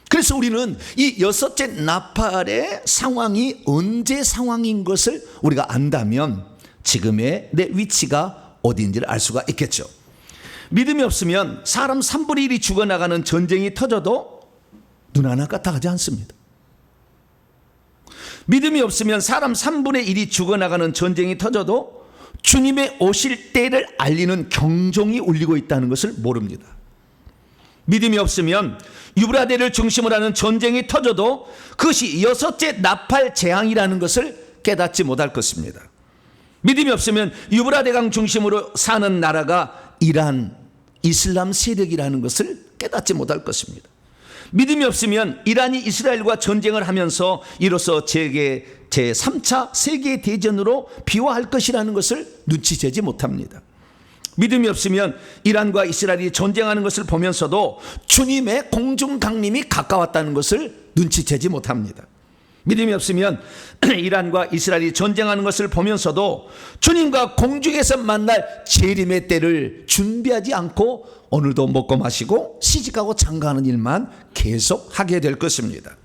그래서 우리는 이 여섯째 나팔의 상황이 언제 상황인 것을 우리가 안다면 지금의 내 위치가 어디인지를 알 수가 있겠죠. 믿음이 없으면 사람 3분의 1이 죽어나가는 전쟁이 터져도 눈 하나 까딱하지 않습니다. 믿음이 없으면 사람 3분의 1이 죽어나가는 전쟁이 터져도 주님의 오실 때를 알리는 경종이 울리고 있다는 것을 모릅니다. 믿음이 없으면 유브라데를 중심으로 하는 전쟁이 터져도 그것이 여섯째 나팔 재앙이라는 것을 깨닫지 못할 것입니다. 믿음이 없으면 유브라데강 중심으로 사는 나라가 이란, 이슬람 세력이라는 것을 깨닫지 못할 것입니다. 믿음이 없으면 이란이 이스라엘과 전쟁을 하면서 이로써 제3차 세계대전으로 비화할 것이라는 것을 눈치채지 못합니다. 믿음이 없으면 이란과 이스라엘이 전쟁하는 것을 보면서도 주님의 공중 강림이 가까웠다는 것을 눈치채지 못합니다. 믿음이 없으면 이란과 이스라엘이 전쟁하는 것을 보면서도 주님과 공중에서 만날 재림의 때를 준비하지 않고 오늘도 먹고 마시고 시집가고 장가하는 일만 계속 하게 될 것입니다.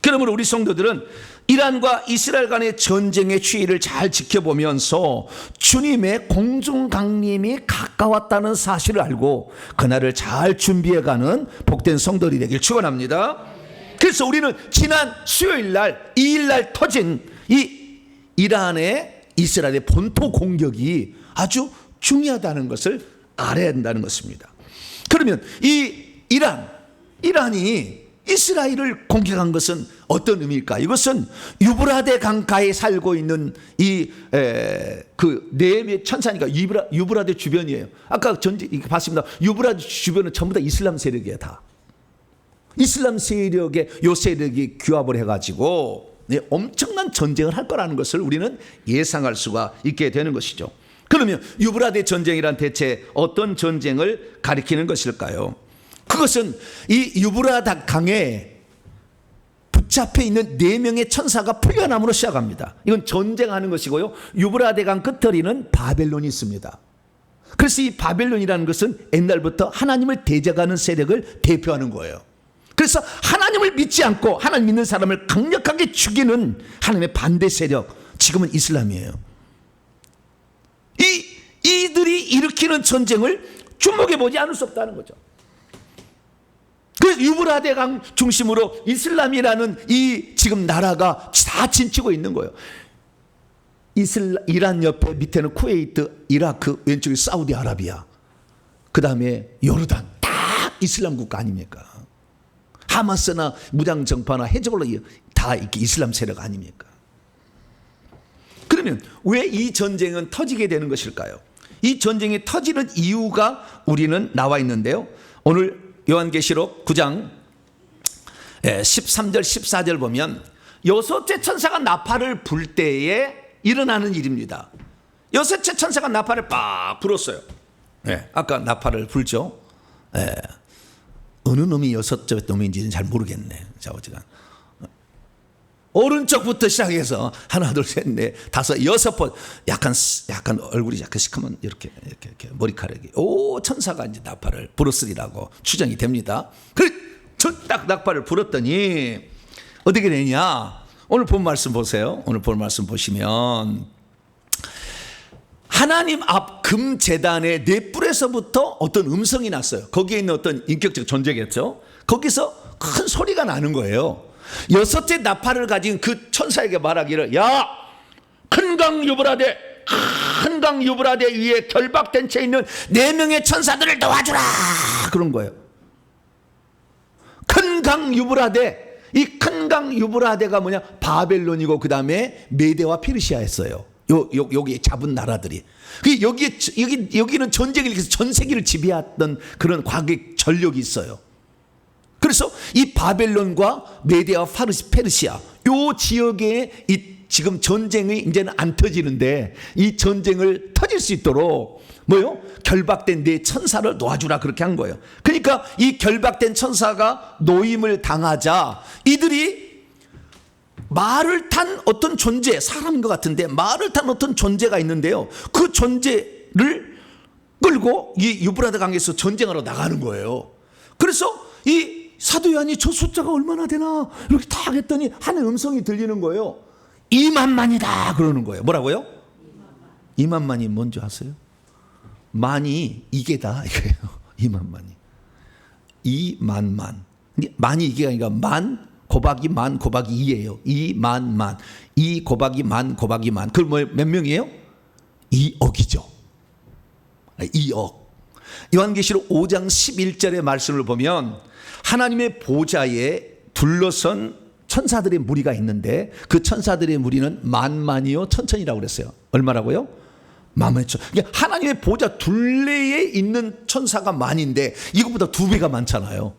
그러므로 우리 성도들은 이란과 이스라엘 간의 전쟁의 추이를 잘 지켜보면서 주님의 공중 강림이 가까웠다는 사실을 알고 그날을 잘 준비해가는 복된 성도들이 되길 축원합니다. 그래서 우리는 지난 수요일 날 2일 날 터진 이 이란의 이스라엘의 본토 공격이 아주 중요하다는 것을 알아야 한다는 것입니다. 그러면 이 이란이 이스라엘을 공격한 것은 어떤 의미일까? 이것은 유브라데 강가에 살고 있는 그 네 천사니까 유브라데 주변이에요. 아까 봤습니다. 유브라데 주변은 전부 다 이슬람 세력이에요. 다 이슬람 세력의 요 세력이 규합을 해가지고 엄청난 전쟁을 할 거라는 것을 우리는 예상할 수가 있게 되는 것이죠. 그러면 유브라데 전쟁이란 대체 어떤 전쟁을 가리키는 것일까요? 그것은 이 유브라데 강에 붙잡혀 있는 4명의 천사가 풀려남으로 시작합니다. 이건 전쟁하는 것이고요. 유브라데 강 끝터리는 바벨론이 있습니다. 그래서 이 바벨론이라는 것은 옛날부터 하나님을 대적하는 세력을 대표하는 거예요. 그래서 하나님을 믿지 않고 하나님 믿는 사람을 강력하게 죽이는 하나님의 반대 세력, 지금은 이슬람이에요. 이들이 일으키는 전쟁을 주목해 보지 않을 수 없다는 거죠. 그래서 유브라데 강 중심으로 이슬람이라는 이 지금 나라가 다 진치고 있는 거예요. 이란 옆에 밑에는 쿠웨이트, 이라크, 왼쪽에 사우디아라비아, 그 다음에 요르단, 다 이슬람 국가 아닙니까? 하마스나 무장정파나 헤즈볼라 다 이렇게 이슬람 세력 아닙니까? 그러면 왜 이 전쟁은 터지게 되는 것일까요? 이 전쟁이 터지는 이유가 우리는 나와 있는데요. 오늘 요한계시록 9장 13절 14절 보면 여섯째 천사가 나팔을 불 때에 일어나는 일입니다. 여섯째 천사가 나팔을 빡 불었어요. 아까 나팔을 불죠. 어느 놈이 여섯째 놈인지는 잘 모르겠네. 자, 어쨌든 오른쪽부터 시작해서 하나, 둘, 셋, 넷, 다섯, 6번. 약간 얼굴이 약간 시커먼 이렇게 머리카락이. 천사가 이제 나팔을 불었으리라고 추정이 됩니다. 딱 나팔을 불었더니 어떻게 되냐? 오늘 본 말씀 보세요. 오늘 본 말씀 보시면 하나님 앞 금제단의 네 뿔에서부터 어떤 음성이 났어요. 거기에 있는 어떤 인격적 존재겠죠. 거기서 큰 소리가 나는 거예요. 여섯째 나팔을 가진 그 천사에게 말하기를, 야, 큰 강 유브라데 위에 결박된 채 있는 4명의 천사들을 도와주라, 그런 거예요. 큰 강 유브라데, 이 큰 강 유브라데가 뭐냐? 바벨론이고 그 다음에 메데와 페르시아였어요. 여기 잡은 나라들이. 여기는 전쟁을 일으켜서 전 세계를 지배했던 그런 과거의 전력이 있어요. 그래서 이 바벨론과 메데와 페르시아 요 지역에 지금 전쟁이 이제는 안 터지는데 이 전쟁을 터질 수 있도록 뭐요? 결박된 네 천사를 놓아주라, 그렇게 한 거예요. 그러니까 이 결박된 천사가 노임을 당하자 이들이 말을 탄 어떤 존재, 사람인 것 같은데 말을 탄 어떤 존재가 있는데요. 그 존재를 끌고 이 유브라데 강에서 전쟁하러 나가는 거예요. 그래서 이 사도 요한이 저 숫자가 얼마나 되나 이렇게 딱 했더니 하나의 음성이 들리는 거예요. 2만만이다 그러는 거예요. 뭐라고요? 2만만이 뭔지 아세요? 만이 이게다 이거예요. 2만만이 2만만. 만이 이게가 아니라 만 곱하기 만 곱하기 2예요. 2만만. 2 곱하기 만 곱하기 만. 그럼 몇 명이에요? 2억이죠. 2억. 요한계시록 5장 11절의 말씀을 보면 하나님의 보좌에 둘러선 천사들의 무리가 있는데 그 천사들의 무리는 만만이요 천천이라고 그랬어요. 얼마라고요? 만만천. 하나님의 보좌 둘레에 있는 천사가 만인데 이것보다 2배가 많잖아요.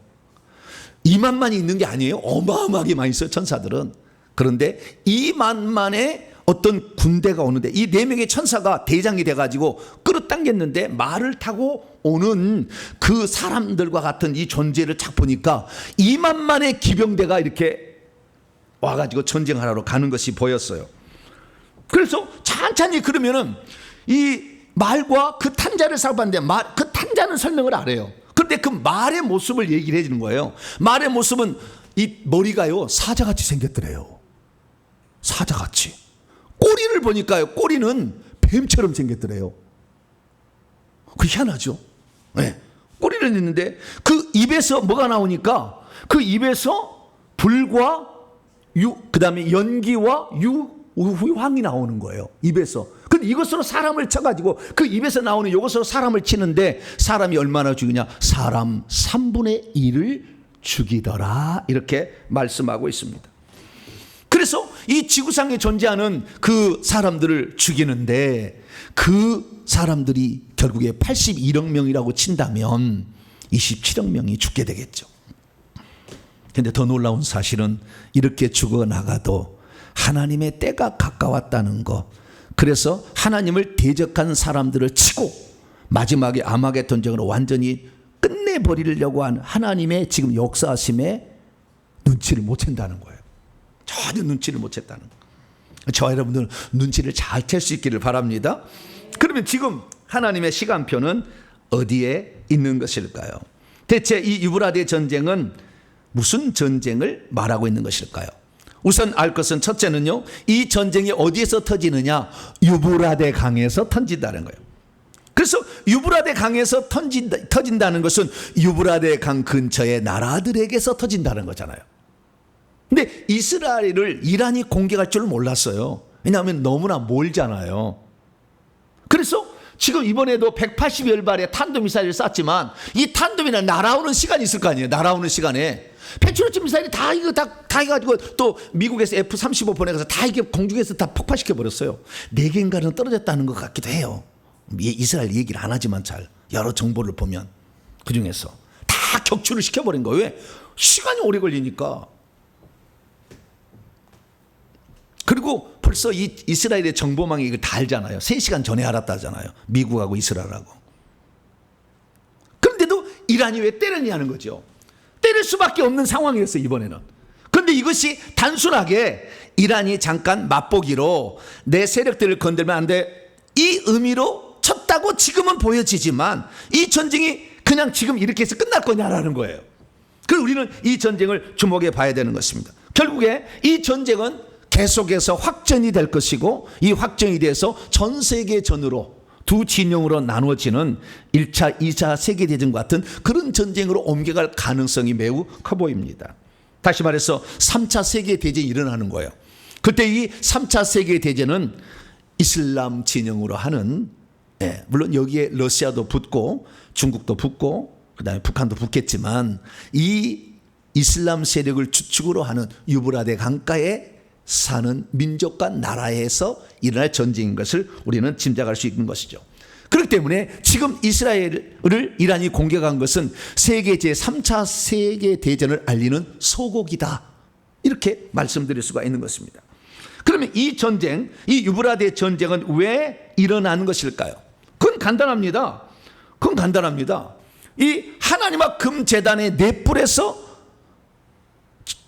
2만만이 있는 게 아니에요. 어마어마하게 많이 있어요 천사들은. 그런데 2만만의 어떤 군대가 오는데 이 4명의 천사가 대장이 돼가지고 끌어당겼는데 말을 타고 오는 그 사람들과 같은 이 존재를 딱 보니까 2만만의 기병대가 이렇게 와가지고 전쟁하러 가는 것이 보였어요. 그래서 천천히 그러면은 이 말과 그 탄자를 살펴봤는데 그 탄자는 설명을 안 해요. 그런데 그 말의 모습을 얘기를 해주는 거예요. 말의 모습은 이 머리가요 사자같이 생겼더래요. 사자같이. 꼬리를 보니까요 꼬리는 뱀처럼 생겼더래요. 그 희한하죠. 네. 꼬리를 있는데 그 입에서 뭐가 나오니까 그 입에서 불과 그 다음에 연기와 유황이 나오는 거예요. 입에서. 근데 이것으로 사람을 쳐가지고 그 입에서 나오는 이것으로 사람을 치는데 사람이 얼마나 죽이냐? 사람 3분의 1을 죽이더라. 이렇게 말씀하고 있습니다. 그래서 이 지구상에 존재하는 그 사람들을 죽이는데 그 사람들이 결국에 81억 명이라고 친다면 27억 명이 죽게 되겠죠. 그런데 더 놀라운 사실은 이렇게 죽어나가도 하나님의 때가 가까웠다는 것. 그래서 하나님을 대적한 사람들을 치고 마지막에 아마겟돈전으로 완전히 끝내버리려고 한 하나님의 지금 역사하심에 눈치를 못 챈다는 거예요. 전혀 눈치를 못 챘다는 거예요. 저와 여러분들은 눈치를 잘 챌 수 있기를 바랍니다. 그러면 지금 하나님의 시간표는 어디에 있는 것일까요? 대체 이 유브라데 전쟁은 무슨 전쟁을 말하고 있는 것일까요? 우선 알 것은 첫째는요, 이 전쟁이 어디에서 터지느냐? 유브라데 강에서 터진다는 거예요. 그래서 유브라데 강에서 터진다는 것은 유브라데 강 근처의 나라들에게서 터진다는 거잖아요. 근데 이스라엘을 이란이 공격할 줄 몰랐어요. 왜냐하면 너무나 멀잖아요. 그래서 지금 이번에도 180여 발의 탄도미사일을 쐈지만 이 탄도미사일 날아오는 시간이 있을 거 아니에요. 날아오는 시간에 패트리어트 미사일이 다 해가지고 또 미국에서 F-35 보내가서 다 이게 공중에서 다 폭파시켜 버렸어요. 4개인가는 떨어졌다는 것 같기도 해요. 이스라엘 얘기를 안 하지만 잘 여러 정보를 보면 그 중에서 다 격추를 시켜버린 거예요. 왜? 시간이 오래 걸리니까. 그리고 벌써 이 이스라엘의 정보망이 이걸 다 알잖아요. 3시간 전에 알았다잖아요. 미국하고 이스라엘하고. 그런데도 이란이 왜 때렸냐는 거죠. 때릴 수밖에 없는 상황이었어요, 이번에는. 그런데 이것이 단순하게 이란이 잠깐 맛보기로 내 세력들을 건들면 안 돼, 이 의미로 쳤다고 지금은 보여지지만 이 전쟁이 그냥 지금 이렇게 해서 끝날 거냐라는 거예요. 그래서 우리는 이 전쟁을 주목해 봐야 되는 것입니다. 결국에 이 전쟁은 계속해서 확전이 될 것이고 이 확전이 돼서 전 세계전으로 두 진영으로 나누어지는 1차, 2차 세계대전 같은 그런 전쟁으로 옮겨갈 가능성이 매우 커 보입니다. 다시 말해서 3차 세계대전이 일어나는 거예요. 그때 이 3차 세계대전은 이슬람 진영으로 하는, 물론 여기에 러시아도 붙고 중국도 붙고 그다음에 북한도 붙겠지만 이 이슬람 세력을 주축으로 하는 유브라데 강가에 사는 민족과 나라에서 일어날 전쟁인 것을 우리는 짐작할 수 있는 것이죠. 그렇기 때문에 지금 이스라엘을 이란이 공격한 것은 세계 제3차 세계대전을 알리는 소곡이다, 이렇게 말씀드릴 수가 있는 것입니다. 그러면 이 전쟁, 이 유브라데 전쟁은 왜 일어나는 것일까요? 그건 간단합니다. 이 하나님과 금제단의 넷불에서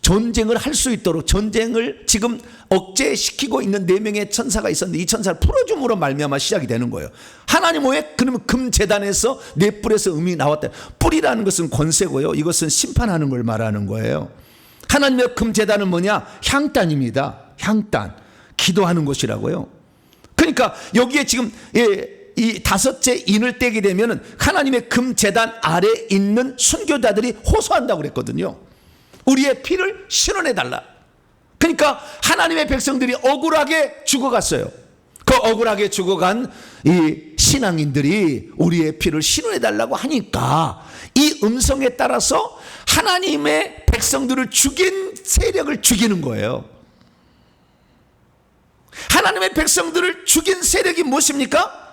전쟁을 할 수 있도록 전쟁을 지금 억제시키고 있는 4명의 천사가 있었는데 이 천사를 풀어줌으로 말미암아 시작이 되는 거예요. 하나님 왜 그러면 금제단에서 네 뿔에서 음이 나왔다. 뿔이라는 것은 권세고요. 이것은 심판하는 걸 말하는 거예요. 하나님의 금제단은 뭐냐? 향단입니다. 향단. 기도하는 곳이라고요. 그러니까 여기에 지금 이 5째 인을 떼게 되면 하나님의 금제단 아래 있는 순교자들이 호소한다고 그랬거든요. 우리의 피를 신원해달라. 그러니까 하나님의 백성들이 억울하게 죽어갔어요. 그 억울하게 죽어간 이 신앙인들이 우리의 피를 신원해달라고 하니까 이 음성에 따라서 하나님의 백성들을 죽인 세력을 죽이는 거예요. 하나님의 백성들을 죽인 세력이 무엇입니까?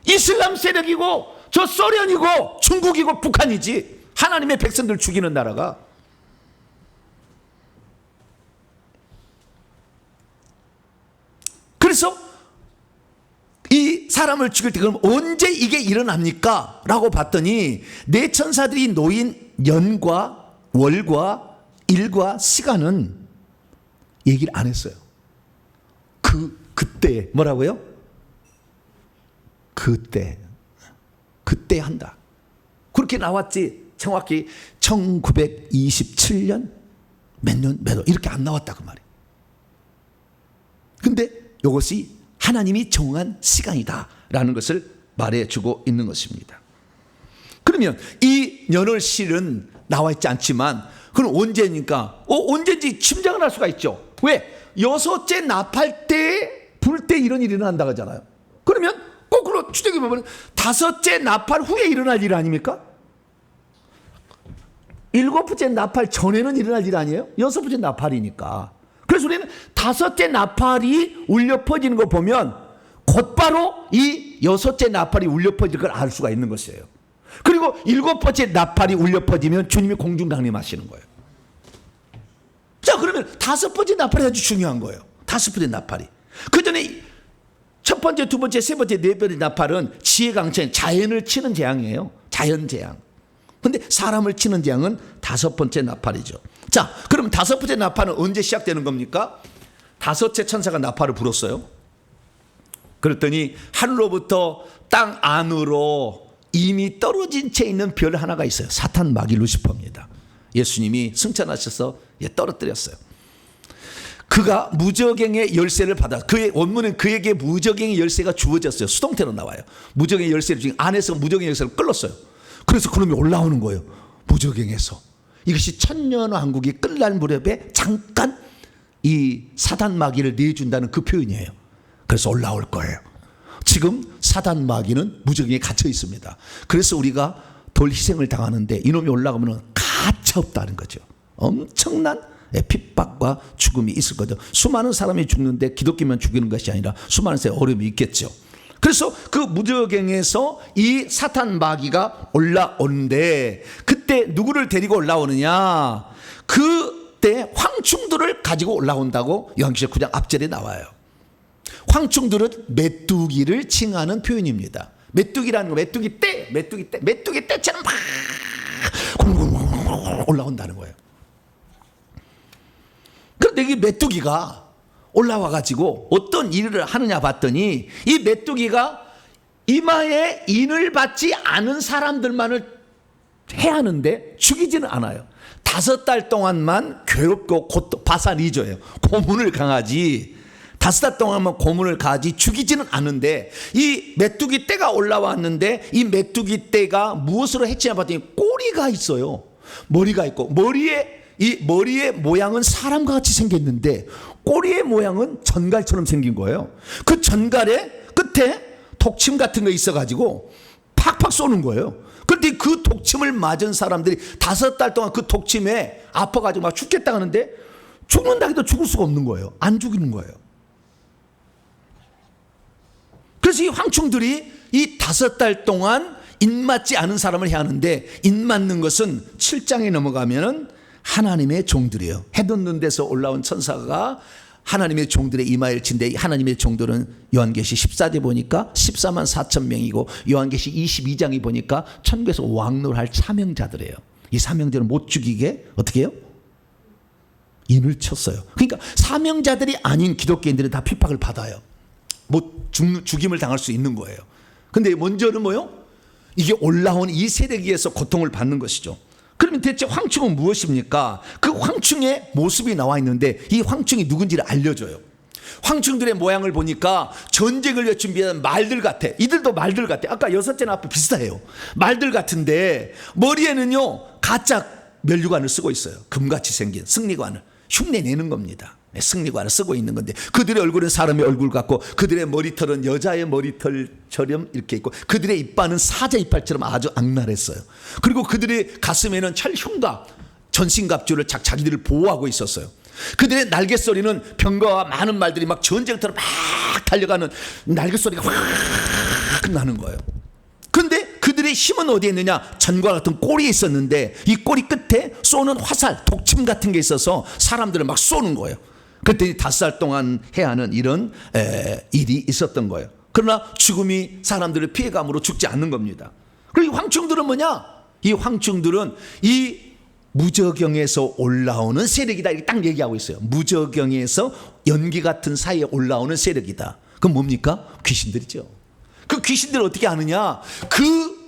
이슬람 세력이고 저 소련이고 중국이고 북한이지. 하나님의 백성들을 죽이는 나라가. 그래서 이 사람을 죽일 때 그럼 언제 이게 일어납니까? 라고 봤더니 네 천사들이 놓인 년과 월과 일과 시간은 얘기를 안 했어요. 그때 뭐라고요? 그때 한다. 그렇게 나왔지. 정확히 1927년 몇 월 이렇게 안 나왔다 그 말이에요. 근데 이것이 하나님이 정한 시간이다라는 것을 말해주고 있는 것입니다. 그러면 이 연월실은 나와 있지 않지만 그건 언제니까? 언제인지 짐작을 할 수가 있죠. 왜? 6째 납할 때 불 때 이런 일이 일어난다고 하잖아요. 그러면 거꾸로 추적해 보면 5째 납할 후에 일어날 일 아닙니까? 7번째 납할 전에는 일어날 일 아니에요? 6번째 납할이니까. 그래서 우리는 5째 나팔이 울려 퍼지는 거 보면 곧바로 이 6째 나팔이 울려 퍼질 걸 알 수가 있는 것이에요. 그리고 7번째 나팔이 울려 퍼지면 주님이 공중 강림하시는 거예요. 자, 그러면 5번째 나팔이 아주 중요한 거예요. 5번째 나팔이. 그 전에 첫 번째, 두 번째, 세 번째, 네 번째 나팔은 지혜 강천, 자연을 치는 재앙이에요. 자연 재앙. 근데 사람을 치는 재앙은 5번째 나팔이죠. 자, 그럼 5번째 나팔은 언제 시작되는 겁니까? 5째 천사가 나팔을 불었어요. 그랬더니 하늘로부터 땅 안으로 이미 떨어진 채 있는 별 하나가 있어요. 사탄 마귀 루시퍼입니다. 예수님이 승천하셔서 떨어뜨렸어요. 그가 무저갱의 열쇠를 받아. 그의 원문은 그에게 무저갱의 열쇠가 주어졌어요. 수동태로 나와요. 무저갱의 열쇠를 지금 안에서 무저갱의 열쇠를 끌었어요. 그래서 그놈이 올라오는 거예요. 무저갱에서. 이것이 천년왕국이 끝날 무렵에 잠깐 이 사단 마귀를 내준다는 그 표현이에요. 그래서 올라올 거예요. 지금 사단 마귀는 무저갱에 갇혀 있습니다. 그래서 우리가 돌 희생을 당하는데 이놈이 올라가면 가차 없다는 거죠. 엄청난 핍박과 죽음이 있을 거죠. 수많은 사람이 죽는데 기독교만 죽이는 것이 아니라 수많은 사람의 어려움이 있겠죠. 그래서 그 무저갱에서 이 사탄 마귀가 올라오는데 그때 누구를 데리고 올라오느냐? 그때 황충들을 가지고 올라온다고 요한계시록 9장 앞절에 나와요. 황충들은 메뚜기를 칭하는 표현입니다. 메뚜기라는 거, 메뚜기 떼처럼 막 올라온다는 거예요. 그런데 이 메뚜기가 올라와 가지고 어떤 일을 하느냐 봤더니 이 메뚜기가 이마에 인을 받지 않은 사람들만을 해하는데 죽이지는 않아요. 5달 동안만 괴롭고 바사리조예요. 고문을 강하지. 5달 동안만 고문을 가하지 죽이지는 않는데 이 메뚜기 떼가 올라왔는데 이 메뚜기 떼가 무엇으로 해치냐 봤더니 꼬리가 있어요. 머리가 있고 머리의 모양은 사람과 같이 생겼는데 꼬리의 모양은 전갈처럼 생긴 거예요. 그 전갈의 끝에 독침 같은 거 있어가지고 팍팍 쏘는 거예요. 그런데 그 독침을 맞은 사람들이 5달 동안 그 독침에 아파가지고 막 죽겠다 하는데 죽는다 해도 죽을 수가 없는 거예요. 안 죽이는 거예요. 그래서 이 황충들이 이 5달 동안 입맞지 않은 사람을 해하는데 입맞는 것은 7장에 넘어가면은 하나님의 종들이에요. 해돋는 데서 올라온 천사가 하나님의 종들의 이마를 친데 하나님의 종들은 요한계시 14대 보니까 14만 4천 명이고 요한계시 22장이 보니까 천국에서 왕노할 사명자들이에요. 이 사명자를 못 죽이게 어떻게 해요? 인을 쳤어요. 그러니까 사명자들이 아닌 기독교인들은 다 핍박을 받아요. 뭐 죽임을 당할 수 있는 거예요. 근데 먼저는 뭐요? 이게 올라온 이 세력에 의해서 고통을 받는 것이죠. 그러면 대체 황충은 무엇입니까? 그 황충의 모습이 나와 있는데 이 황충이 누군지를 알려줘요. 황충들의 모양을 보니까 전쟁을 위해 준비한 말들 같아. 이들도 말들 같아. 아까 여섯째 나팔 비슷해요. 말들 같은데 머리에는요 가짜 면류관을 쓰고 있어요. 금같이 생긴 승리관을 흉내내는 겁니다. 승리관을 쓰고 있는 건데 그들의 얼굴은 사람의 얼굴 같고 그들의 머리털은 여자의 머리털처럼 이렇게 있고 그들의 이빨은 사자 이빨처럼 아주 악랄했어요. 그리고 그들의 가슴에는 철흉과 전신갑주를 자기들을 보호하고 있었어요. 그들의 날갯소리는 병거와 많은 말들이 막 전쟁터로 막 달려가는 날갯소리가 확 나는 거예요. 근데 그들의 힘은 어디에 있느냐? 전과 같은 꼬리에 있었는데 이 꼬리 끝에 쏘는 화살, 독침 같은 게 있어서 사람들을 막 쏘는 거예요. 그랬더니 5살 동안 해야 하는 이런 일이 있었던 거예요. 그러나 죽음이 사람들을 피해감으로 죽지 않는 겁니다. 그리고 이 황충들은 뭐냐? 이 황충들은 이 무저경에서 올라오는 세력이다 이렇게 딱 얘기하고 있어요. 무저경에서 연기 같은 사이에 올라오는 세력이다. 그건 뭡니까? 귀신들이죠. 그 귀신들을 어떻게 아느냐? 그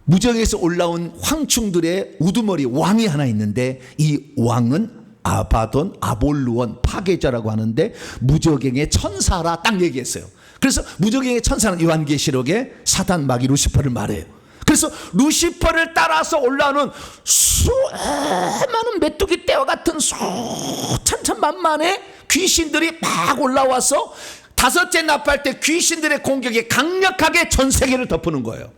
무저경에서 올라온 황충들의 우두머리 왕이 하나 있는데 이 왕은 아바돈, 아볼루온, 파괴자라고 하는데 무저경의 천사라 딱 얘기했어요. 그래서 무저경의 천사는 요한계시록에 사단 마귀 루시퍼를 말해요. 그래서 루시퍼를 따라서 올라오는 수많은 메뚜기 떼와 같은 수천천만만의 귀신들이 막 올라와서 5째 나팔 때 귀신들의 공격에 강력하게 전 세계를 덮는 거예요.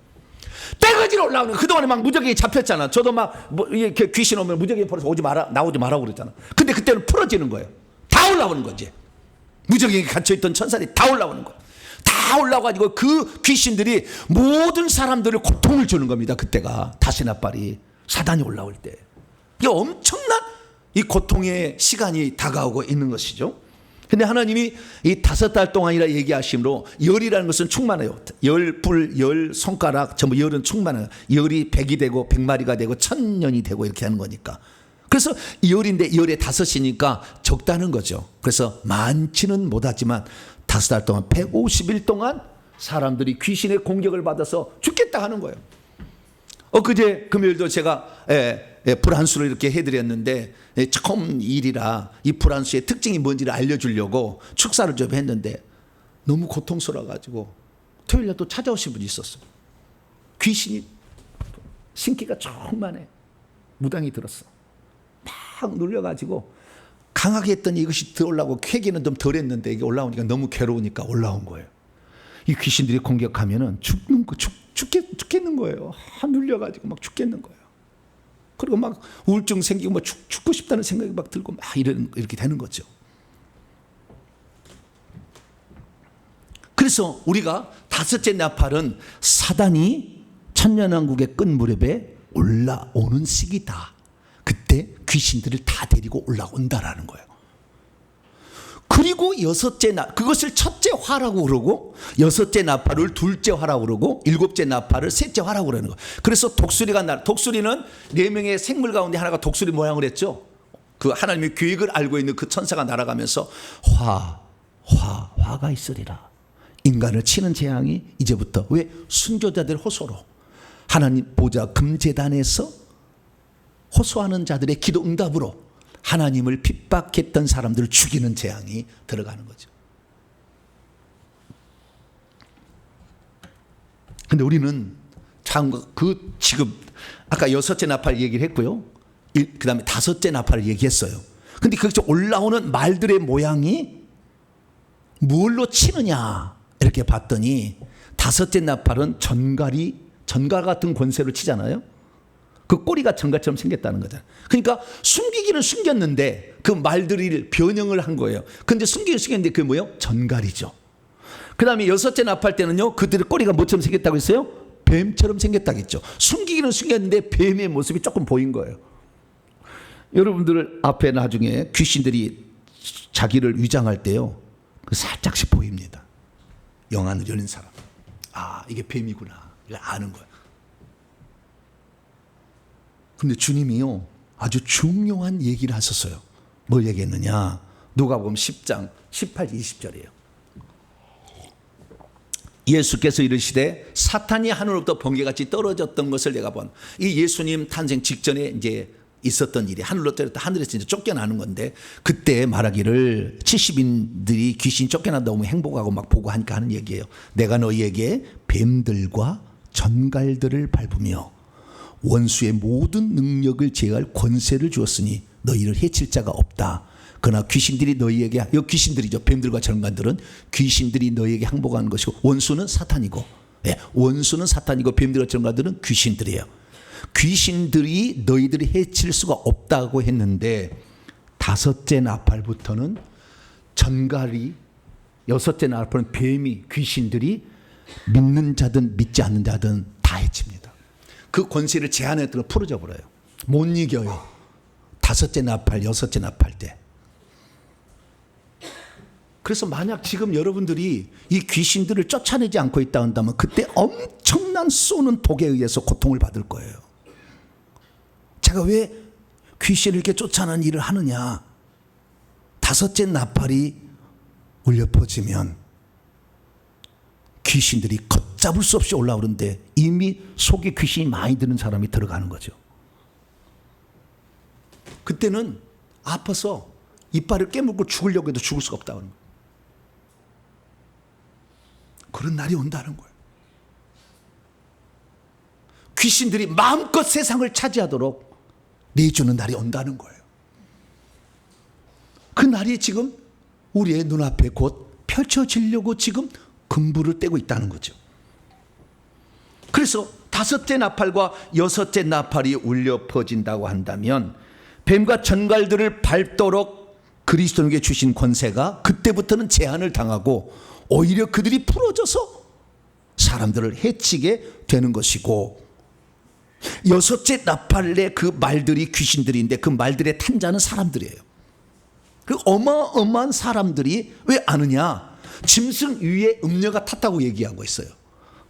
떼거지로 올라오는 거예요. 그동안에 막 무적이 잡혔잖아. 저도 막 이렇게 귀신 오면 무적이 벌어서 나오지 말라고 그랬잖아. 근데 그때는 풀어지는 거예요. 다 올라오는 거지. 무적이 갇혀있던 천사들이 다 올라오는 거예요. 다 올라와가지고 그 귀신들이 모든 사람들을 고통을 주는 겁니다. 그때가 다시 나팔이 사단이 올라올 때 이게 엄청난 이 고통의 시간이 다가오고 있는 것이죠. 근데 하나님이 이 5달 동안이라 얘기하심으로 열이라는 것은 충만해요. 열, 불, 열, 손가락 전부 열은 충만해요. 열이 100이 되고 100마리가 되고 1000년이 되고 이렇게 하는 거니까. 그래서 열인데 열에 5이니까 적다는 거죠. 그래서 많지는 못하지만 5달 동안 150일 동안 사람들이 귀신의 공격을 받아서 죽겠다 하는 거예요. 엊그제 금요일도 제가 불안수를 이렇게 해드렸는데 처음 일이라 이 불안수의 특징이 뭔지를 알려주려고 축사를 좀 했는데 너무 고통스러워가지고 토요일에 또 찾아오신 분이 있었어요. 귀신이 신기가 조금만해 무당이 들었어. 막 눌려가지고 강하게 했더니 이것이 들어오려고 쾌기는 좀 덜 했는데 이게 올라오니까 너무 괴로우니까 올라온 거예요. 이 귀신들이 공격하면은 죽겠는 거예요. 눌려가지고 막 죽겠는 거예요. 그리고 막 우울증 생기고 막 죽고 싶다는 생각이 막 들고 막 이렇게 되는 거죠. 그래서 우리가 5째 나팔은 사단이 천년왕국의 끝 무렵에 올라오는 시기다. 그때 귀신들을 다 데리고 올라온다라는 거예요. 그리고 6째 그것을 첫째 화라고 그러고 6째 나팔을 둘째 화라고 그러고 7째 나팔을 셋째 화라고 그러는 거예요. 그래서 독수리는 4명의 생물 가운데 하나가 독수리 모양을 했죠. 그 하나님의 계획을 알고 있는 그 천사가 날아가면서 화가 있으리라. 인간을 치는 재앙이 이제부터 왜 순교자들 호소로 하나님 보좌 금제단에서 호소하는 자들의 기도 응답으로 하나님을 핍박했던 사람들을 죽이는 재앙이 들어가는 거죠. 근데 우리는 참 지금 아까 6째 나팔 얘기를 했고요. 그 다음에 5째 나팔을 얘기했어요. 근데 거기서 올라오는 말들의 모양이 뭘로 치느냐 이렇게 봤더니 5째 나팔은 전갈 같은 권세로 치잖아요. 그 꼬리가 전갈처럼 생겼다는 거잖아요. 그러니까 숨기기는 숨겼는데 그 말들이 변형을 한 거예요. 근데 숨기기는 숨겼는데 그게 뭐예요? 전갈이죠. 그 다음에 6째 나팔 때는요, 그들의 꼬리가 뭐처럼 생겼다고 했어요? 뱀처럼 생겼다고 했죠. 숨기기는 숨겼는데 뱀의 모습이 조금 보인 거예요. 여러분들 앞에 나중에 귀신들이 자기를 위장할 때요, 살짝씩 보입니다. 영안을 열린 사람. 아, 이게 뱀이구나. 이걸 아는 거예요. 근데 주님이요, 아주 중요한 얘기를 하셨어요. 뭘 얘기했느냐? 누가복음 10장 18, 20절이에요. 예수께서 이르시되 사탄이 하늘로부터 번개같이 떨어졌던 것을 내가 본. 이 예수님 탄생 직전에 이제 있었던 일이 하늘로 떨어졌다, 하늘에서 이제 쫓겨나는 건데, 그때 말하기를 70인들이 귀신 쫓겨난다 오면 행복하고 막 보고 하니까 하는 얘기예요. 내가 너희에게 뱀들과 전갈들을 밟으며 원수의 모든 능력을 제할 권세를 주었으니 너희를 해칠 자가 없다. 그러나 귀신들이 너희에게, 여기 귀신들이죠. 뱀들과 전갈들은 귀신들이 너희에게 항복하는 것이고, 원수는 사탄이고, 원수는 사탄이고 뱀들과 전갈들은 귀신들이에요. 귀신들이 너희들이 해칠 수가 없다고 했는데, 다섯째 나팔부터는 전갈이, 여섯째 나팔은 뱀이, 귀신들이 믿는 자든 믿지 않는 자든 다 해칩니다. 그 권세를 제한했더니 풀어져 버려요. 못 이겨요. 다섯째 나팔, 여섯째 나팔 때. 그래서 만약 지금 여러분들이 이 귀신들을 쫓아내지 않고 있다 한다면 그때 엄청난 쏘는 독에 의해서 고통을 받을 거예요. 제가 왜 귀신을 이렇게 쫓아내는 일을 하느냐? 다섯째 나팔이 울려 퍼지면 귀신들이 걷잡을 수 없이 올라오는데 이미 속에 귀신이 많이 드는 사람이 들어가는 거죠. 그때는 아파서 이빨을 깨물고 죽으려고 해도 죽을 수가 없다는 거예요. 그런 날이 온다는 거예요. 귀신들이 마음껏 세상을 차지하도록 내주는 날이 온다는 거예요. 그 날이 지금 우리의 눈앞에 곧 펼쳐지려고 지금 금부를 떼고 있다는 거죠. 그래서 다섯째 나팔과 여섯째 나팔이 울려 퍼진다고 한다면 뱀과 전갈들을 밟도록 그리스도에게 주신 권세가 그때부터는 제한을 당하고 오히려 그들이 풀어져서 사람들을 해치게 되는 것이고, 여섯째 나팔의 그 말들이 귀신들인데 그 말들의 탄자는 사람들이에요. 그 어마어마한 사람들이 왜 아느냐? 짐승 위에 음녀가 탔다고 얘기하고 있어요.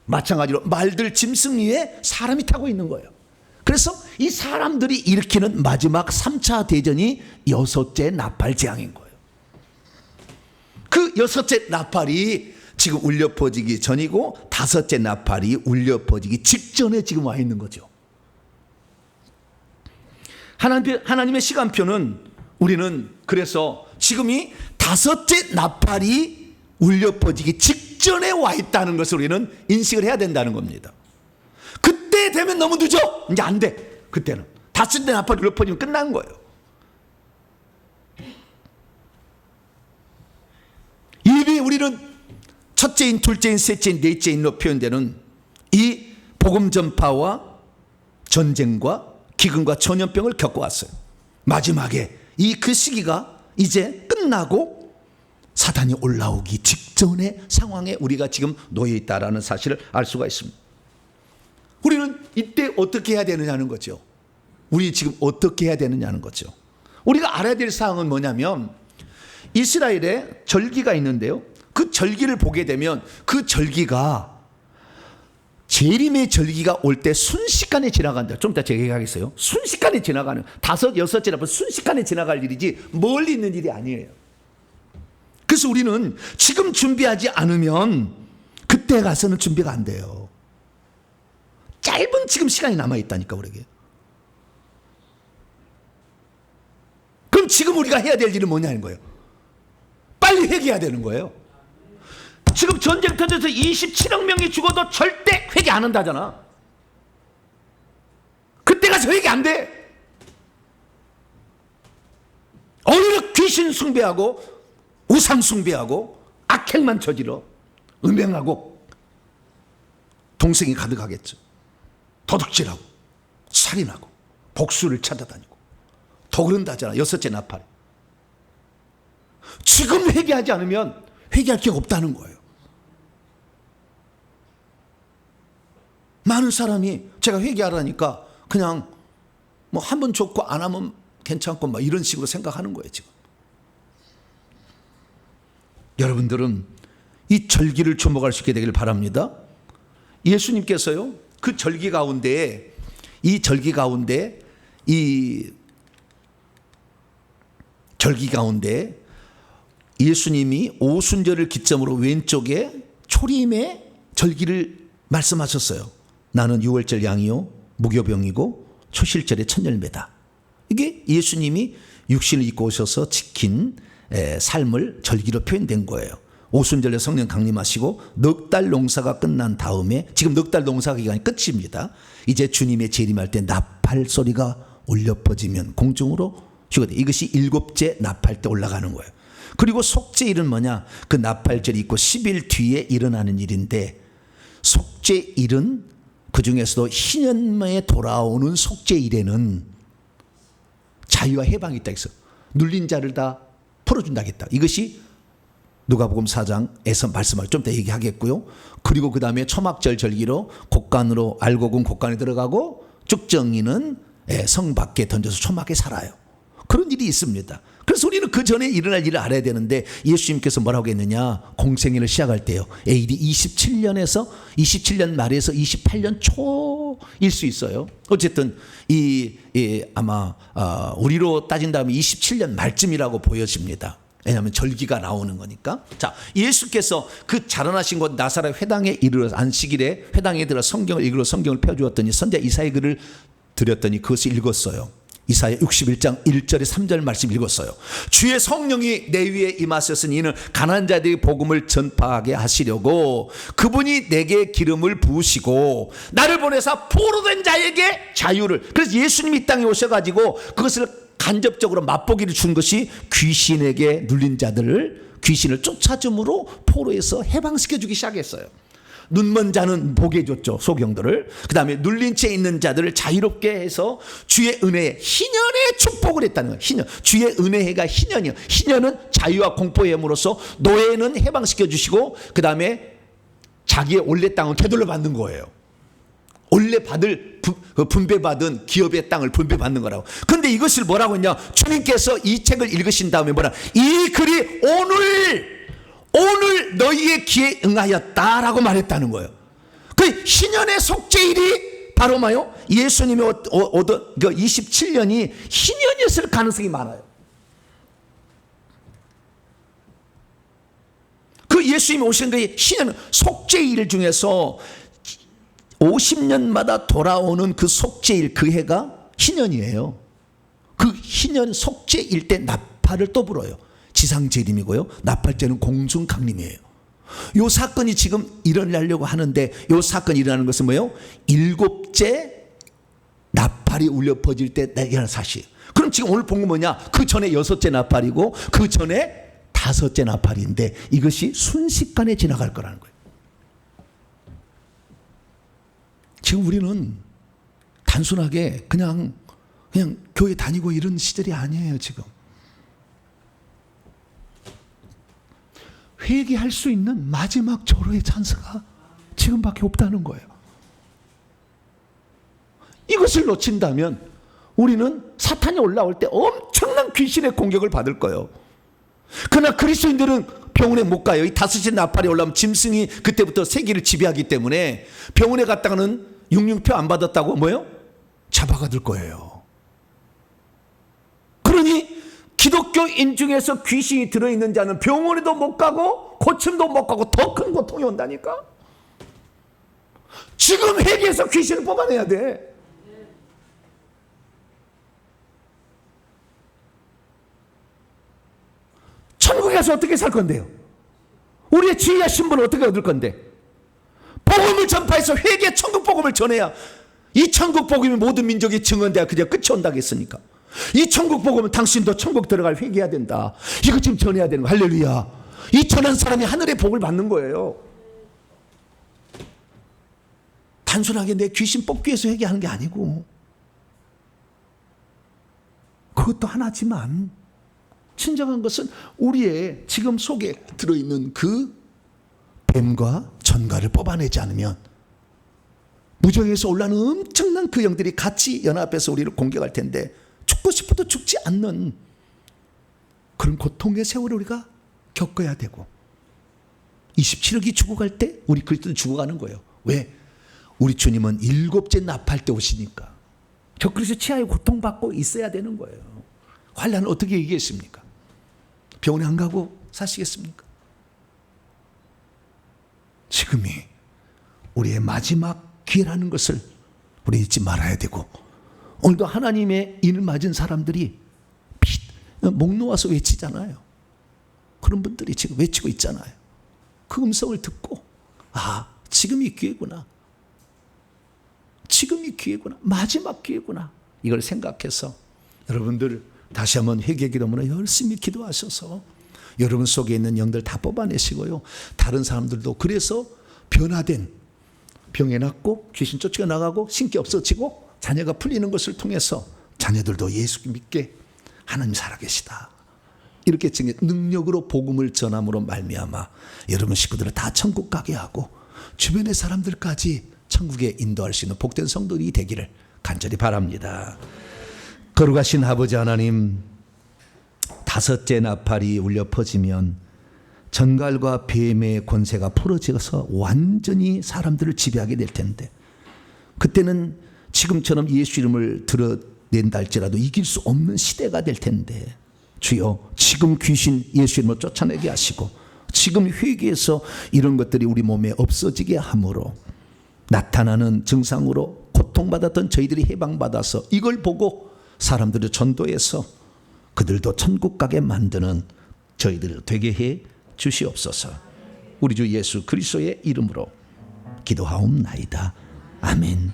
마찬가지로 말들 짐승 위에 사람이 타고 있는 거예요. 그래서 이 사람들이 일으키는 마지막 3차 대전이 여섯째 나팔 재앙인 거예요. 그 여섯째 나팔이 지금 울려 퍼지기 전이고 다섯째 나팔이 울려 퍼지기 직전에 지금 와 있는 거죠. 하나님의 시간표는 우리는 그래서 지금이 다섯째 나팔이 울려 퍼지기 직전에 와 있다는 것을 우리는 인식을 해야 된다는 겁니다. 그때 되면 너무 늦어. 이제 안 돼. 그때는 다섯째 나팔이 울려 퍼지면 끝난 거예요. 이미 우리는 첫째인, 둘째인, 셋째인, 넷째인로 표현되는 이 복음 전파와 전쟁과 기근과 전염병을 겪어왔어요. 마지막에 이 그 시기가 이제 끝나고 사단이 올라오기 직전의 상황에 우리가 지금 놓여 있다라는 사실을 알 수가 있습니다. 우리는 이때 어떻게 해야 되느냐는 거죠. 우리 지금 어떻게 해야 되느냐는 거죠. 우리가 알아야 될 사항은 뭐냐면 이스라엘에 절기가 있는데요. 그 절기를 보게 되면 그 절기가 재림의 절기가 올 때 순식간에 지나간다. 좀 이따 제가 얘기하겠어요. 순식간에 지나가는, 다섯, 여섯째 나팔 순식간에 지나갈 일이지 멀리 있는 일이 아니에요. 그래서 우리는 지금 준비하지 않으면 그때 가서는 준비가 안 돼요. 짧은 지금 시간이 남아있다니까 우리에게. 그럼 지금 우리가 해야 될 일은 뭐냐는 거예요. 빨리 회개해야 되는 거예요. 지금 전쟁터에서 27억 명이 죽어도 절대 회개 안 한다잖아. 그때 가서 회개 안 돼. 오히려 귀신 숭배하고 우상 숭배하고 악행만 저지러 음행하고 동생이 가득하겠죠. 도둑질하고 살인하고 복수를 찾아다니고 더 그런다잖아. 여섯째 나팔. 지금 회개하지 않으면 회개할 게 없다는 거예요. 많은 사람이 제가 회개하라니까 그냥 뭐 한 번 좋고 안 하면 괜찮고 막 이런 식으로 생각하는 거예요 지금. 여러분들은 이 절기를 주목할 수 있게 되길 바랍니다. 예수님께서요 그 절기 가운데 이 절기 가운데 예수님이 오순절을 기점으로 왼쪽에 초림의 절기를 말씀하셨어요. 나는 유월절 양이요 무교병이고 초실절의 첫 열매다. 이게 예수님이 육신을 입고 오셔서 지킨 삶을 절기로 표현된 거예요. 오순절에 성령 강림하시고 넉 달 농사가 끝난 다음에, 지금 넉 달 농사 기간이 끝입니다. 이제 주님의 재림할 때 나팔 소리가 울려 퍼지면 공중으로 휴거돼. 이것이 7째 나팔 때 올라가는 거예요. 그리고 속죄일은 뭐냐? 그 나팔절이 있고 10일 뒤에 일어나는 일인데, 속죄일은 그 중에서도 희년만에 돌아오는 속죄일에는 자유와 해방이 있다 했어. 눌린 자를 다 풀어준다겠다. 이것이 누가복음 4장에서 말씀을 좀 더 얘기하겠고요. 그리고 그 다음에 초막절 절기로 곡간으로 알곡은 곡간에 들어가고 쭉정이는 성 밖에 던져서 초막에 살아요. 그런 일이 있습니다. 그래서 우리는 그 전에 일어날 일을 알아야 되는데, 예수님께서 뭐라고 했느냐? 공생애를 시작할 때요. AD 27년에서 27년 말에서 28년 초일 수 있어요. 어쨌든 아마 우리로 따진다면 27년 말쯤이라고 보여집니다. 왜냐하면 절기가 나오는 거니까. 자, 예수께서 그 자라나신 곳 나사렛 회당에 이르러 안식일에 회당에 들어 성경을 읽으러 성경을 펴주었더니 선지자 이사야 글을 드렸더니 그것을 읽었어요. 이사야 61장 1절에 3절 말씀 읽었어요. 주의 성령이 내 위에 임하셨으니 이는 가난한 자들에게 복음을 전파하게 하시려고 그분이 내게 기름을 부으시고 나를 보내사 포로된 자에게 자유를. 그래서 예수님이 이 땅에 오셔가지고 그것을 간접적으로 맛보기를 준 것이 귀신에게 눌린 자들을, 귀신을 쫓아줌으로 포로에서 해방시켜주기 시작했어요. 눈먼 자는 보게 해줬죠, 소경들을. 그 다음에 눌린 채 있는 자들을 자유롭게 해서 주의 은혜에 희년의 축복을 했다는 거예요. 희년. 주의 은혜가 희년이요. 희년은 자유와 공포의 힘으로써 노예는 해방시켜 주시고, 그 다음에 자기의 원래 땅은 되돌려 받는 거예요. 원래 분배받은 기업의 땅을 분배받는 거라고. 근데 이것을 뭐라고 했냐? 주님께서 이 책을 읽으신 다음에 뭐라? 이 글이 오늘 너희의 귀에 응하였다라고 말했다는 거예요. 그 희년의 속죄일이 바로 뭐요? 예수님이 얻은 그 27년이 희년이었을 가능성이 많아요. 그 예수님이 오신 그 희년 속죄일 중에서 50년마다 돌아오는 그 속죄일, 그 해가 희년이에요. 그 희년 속죄일 때 나팔을 또 불어요. 지상재림이고요. 나팔째는 공중강림이에요. 이 사건이 지금 일어나려고 하는데, 이 사건이 일어나는 것은 뭐예요? 7째 나팔이 울려 퍼질 때 일어나는 사실. 그럼 지금 오늘 본 건 뭐냐? 그 전에 6째 나팔이고 그 전에 5째 나팔인데, 이것이 순식간에 지나갈 거라는 거예요. 지금 우리는 단순하게 그냥 교회 다니고 이런 시절이 아니에요. 지금 회개할 수 있는 마지막 절호의 찬스가 지금밖에 없다는 거예요. 이것을 놓친다면 우리는 사탄이 올라올 때 엄청난 귀신의 공격을 받을 거예요. 그러나 그리스도인들은 병원에 못 가요. 이 5째 나팔이 올라오면 짐승이 그때부터 세계를 지배하기 때문에 병원에 갔다가는 육륜표 안 받았다고 뭐예요? 잡아가들 거예요. 그러니 기독교인 중에서 귀신이 들어있는 자는 병원에도 못 가고 고침도 못 가고 더 큰 고통이 온다니까. 지금 회개해서 귀신을 뽑아내야 돼. 천국에 가서 어떻게 살 건데요? 우리의 지혜와 신분을 어떻게 얻을 건데? 복음을 전파해서 회개 천국 복음을 전해야 이 천국 복음이 모든 민족이 증언돼야 그냥 끝이 온다고 했으니까. 이 천국 복음은 당신도 천국 들어갈 회개해야 된다. 이거 지금 전해야 되는 거. 할렐루야. 이 전한 사람이 하늘의 복을 받는 거예요. 단순하게 내 귀신 뽑기 위해서 회개하는 게 아니고, 그것도 하나지만 진정한 것은 우리의 지금 속에 들어있는 그 뱀과 전갈을 뽑아내지 않으면 무정에서 올라오는 엄청난 그 영들이 같이 연합해서 우리를 공격할 텐데, 죽고 싶어도 죽지 않는 그런 고통의 세월을 우리가 겪어야 되고, 27억이 죽어갈 때 우리 그리스도도 죽어가는 거예요. 왜? 우리 주님은 7째 나팔 때 오시니까. 저 그래서 치아에 고통받고 있어야 되는 거예요. 환란을 어떻게 이기겠습니까? 병원에 안 가고 사시겠습니까? 지금이 우리의 마지막 기회라는 것을 우리 잊지 말아야 되고, 오늘도 하나님의 인을 맞은 사람들이 목 놓아서 외치잖아요. 그런 분들이 지금 외치고 있잖아요. 그 음성을 듣고, 아, 지금이 기회구나. 지금이 기회구나. 마지막 기회구나. 이걸 생각해서 여러분들 다시 한번 회개 기도문을 열심히 기도하셔서 여러분 속에 있는 영들 다 뽑아내시고요. 다른 사람들도 그래서 변화된, 병에 낫고 귀신 쫓겨나가고 신기 없어지고 자녀가 풀리는 것을 통해서 자녀들도 예수 믿게 하나님 살아계시다, 이렇게 증거, 능력으로 복음을 전함으로 말미암아 여러분 식구들을 다 천국 가게 하고 주변의 사람들까지 천국에 인도할 수 있는 복된 성도들이 되기를 간절히 바랍니다. 거룩하신 아버지 하나님, 다섯째 나팔이 울려 퍼지면 전갈과 뱀의 권세가 풀어져서 완전히 사람들을 지배하게 될 텐데, 그때는 지금처럼 예수 이름을 드러낸다 할지라도 이길 수 없는 시대가 될 텐데, 주여 지금 귀신 예수 이름으로 쫓아내게 하시고 지금 회개해서 이런 것들이 우리 몸에 없어지게 함으로 나타나는 증상으로 고통받았던 저희들이 해방받아서 이걸 보고 사람들을 전도해서 그들도 천국 가게 만드는 저희들 되게 해 주시옵소서. 우리 주 예수 그리스도의 이름으로 기도하옵나이다. 아멘.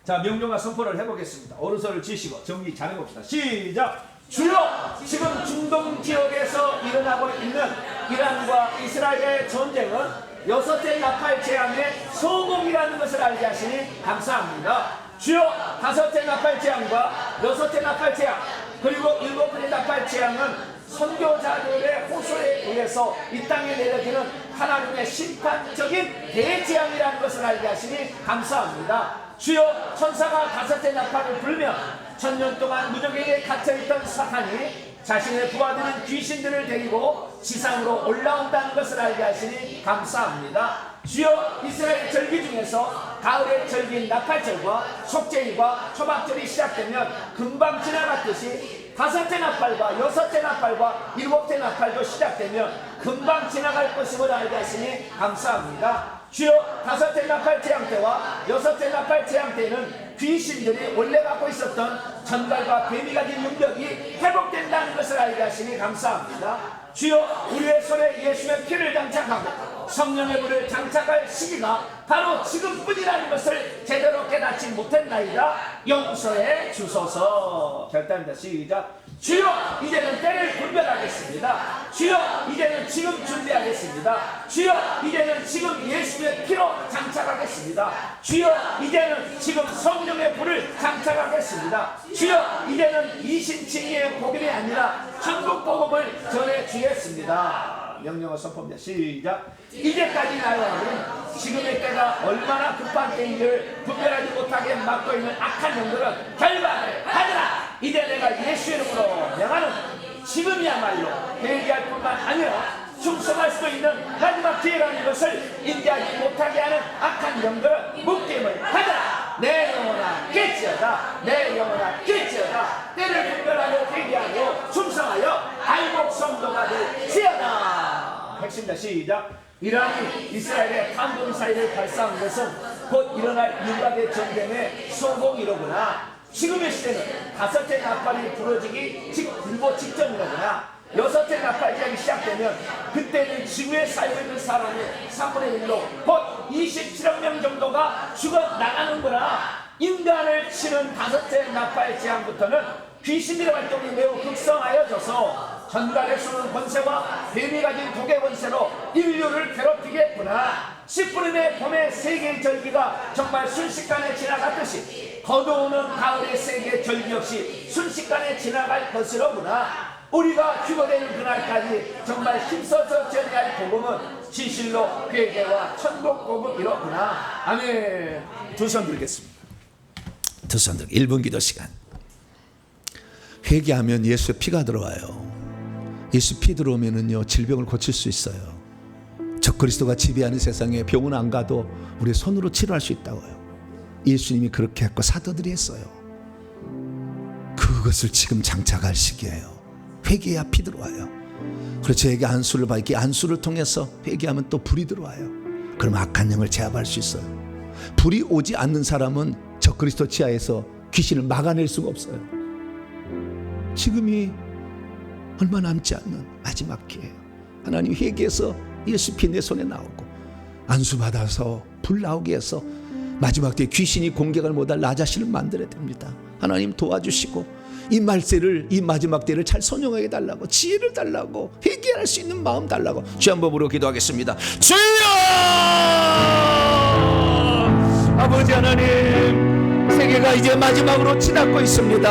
자, 명령과 선포를 해보겠습니다. 오른손을 쥐시고 정리 잘해봅시다. 시작! 주여! 지금 중동 지역에서 일어나고 있는 이란과 이스라엘의 전쟁은 여섯째 나팔 재앙의 소공이라는 것을 알게 하시니 감사합니다. 주여, 다섯째 나팔 재앙과 여섯째 나팔 재앙, 그리고 일곱째 나팔 재앙은 선교자들의 호소에 의해서 이 땅에 내려지는 하나님의 심판적인 대재앙이라는 것을 알게 하시니 감사합니다. 주여, 천사가 다섯째 나팔을 불면 천년 동안 무적에게 갇혀있던 사탄이 자신의 부하들은 귀신들을 데리고 지상으로 올라온다는 것을 알게 하시니 감사합니다. 주여, 이스라엘 절기 중에서 가을의 절기인 나팔절과 속죄일과 초막절이 시작되면 금방 지나갔듯이 다섯째 나팔과 여섯째 나팔과 일곱째 나팔도 시작되면 금방 지나갈 것임을 알게 하시니 감사합니다. 주여, 다섯째 나팔 재앙 때와 여섯째 나팔 재앙 때는 귀신들이 원래 갖고 있었던 전갈과 뱀이 가진 능력이 회복된다는 것을 알게 하시니 감사합니다. 주여, 우리의 손에 예수의 피를 장착하고 성령의 불을 장착할 시기가 바로 지금뿐이라는 것을 제대로 깨닫지 못했나이다. 용서해 주소서. 결단입니다. 시작. 주여, 이제는 때를 분별하겠습니다. 주여, 이제는 지금 준비하겠습니다. 주여, 이제는 지금 예수의 피로 장착하겠습니다. 주여, 이제는 지금 성령의 불을 장착하겠습니다. 주여, 이제는 이신칭의의 복음이 아니라 천국 복음을 전해주겠습니다. 명령을 선포합니다. 시작. 이제까지 나여는 지금의 때가 얼마나 급한 때인지를 분별하지 못하게 막고 있는 악한 영들은 결박을 하느라. 이제 내가 예수 이름으로 명하는 지금이야말로 회개할 뿐만 아니라 충성할 수도 있는 마지막 기회라는 것을 인지하지 못하게 하는 악한 영들은 묶임을 하느라. 내 영혼아 깨지어다. 내 영혼아 깨지어다. 때를 분별하고 회개하고 충성하여 알복 성도가 될지어다. 핵심입니다. 시작. 이란이 이스라엘의 탄도미사일을 발사한 것은 곧 일어날 유라대 전쟁의 소공이로구나. 지금의 시대는 다섯째 나팔이 부러지기 일보 직전이로구나. 여섯째 나팔 재앙이 시작되면 그때는 지구에 살고 있는 사람의 3분의 1로 곧 27억 명 정도가 죽어나가는구나. 인간을 치는 다섯째 나팔 재앙부터는 귀신들의 활동이 매우 극성하여져서 전갈에 쏘는 권세와 뱀이 가진 독의 권세로 인류를 괴롭히겠구나. 10분의 봄의 세계의 절기가 정말 순식간에 지나갔듯이 거두오는 가을의 세계의 절기 역시 순식간에 지나갈 것이로구나. 우리가 휴거되는 그날까지 정말 힘써서 전해야 할 복음은 진실로 회개와 천국 복음이로구나. 아멘. 두 손 들겠습니다. 두 손 들고 1분 기도 시간. 회개하면 예수의 피가 들어와요. 예수 피 들어오면은요 질병을 고칠 수 있어요. 적그리스도가 지배하는 세상에 병원 안 가도 우리 손으로 치료할 수 있다고요. 예수님이 그렇게 했고 사도들이 했어요. 그것을 지금 장착할 시기예요. 회개해야 피 들어와요. 그래서 저에게 안수를 받기, 안수를 통해서 회개하면 또 불이 들어와요. 그럼 악한 영을 제압할 수 있어요. 불이 오지 않는 사람은 저 그리스도 지하에서 귀신을 막아낼 수가 없어요. 지금이 얼마 남지 않는 마지막 기회예요. 하나님 회개해서 예수 피 내 손에 나오고 안수 받아서 불 나오게 해서 마지막 때 귀신이 공격을 못할 나 자신을 만들어야 됩니다. 하나님 도와주시고 이 말세를, 이 마지막 때를 잘 선용하게 달라고, 지혜를 달라고, 회개할 수 있는 마음 달라고 주 한 번으로 기도하겠습니다. 주여! 아버지 하나님, 세계가 이제 마지막으로 치닫고 있습니다.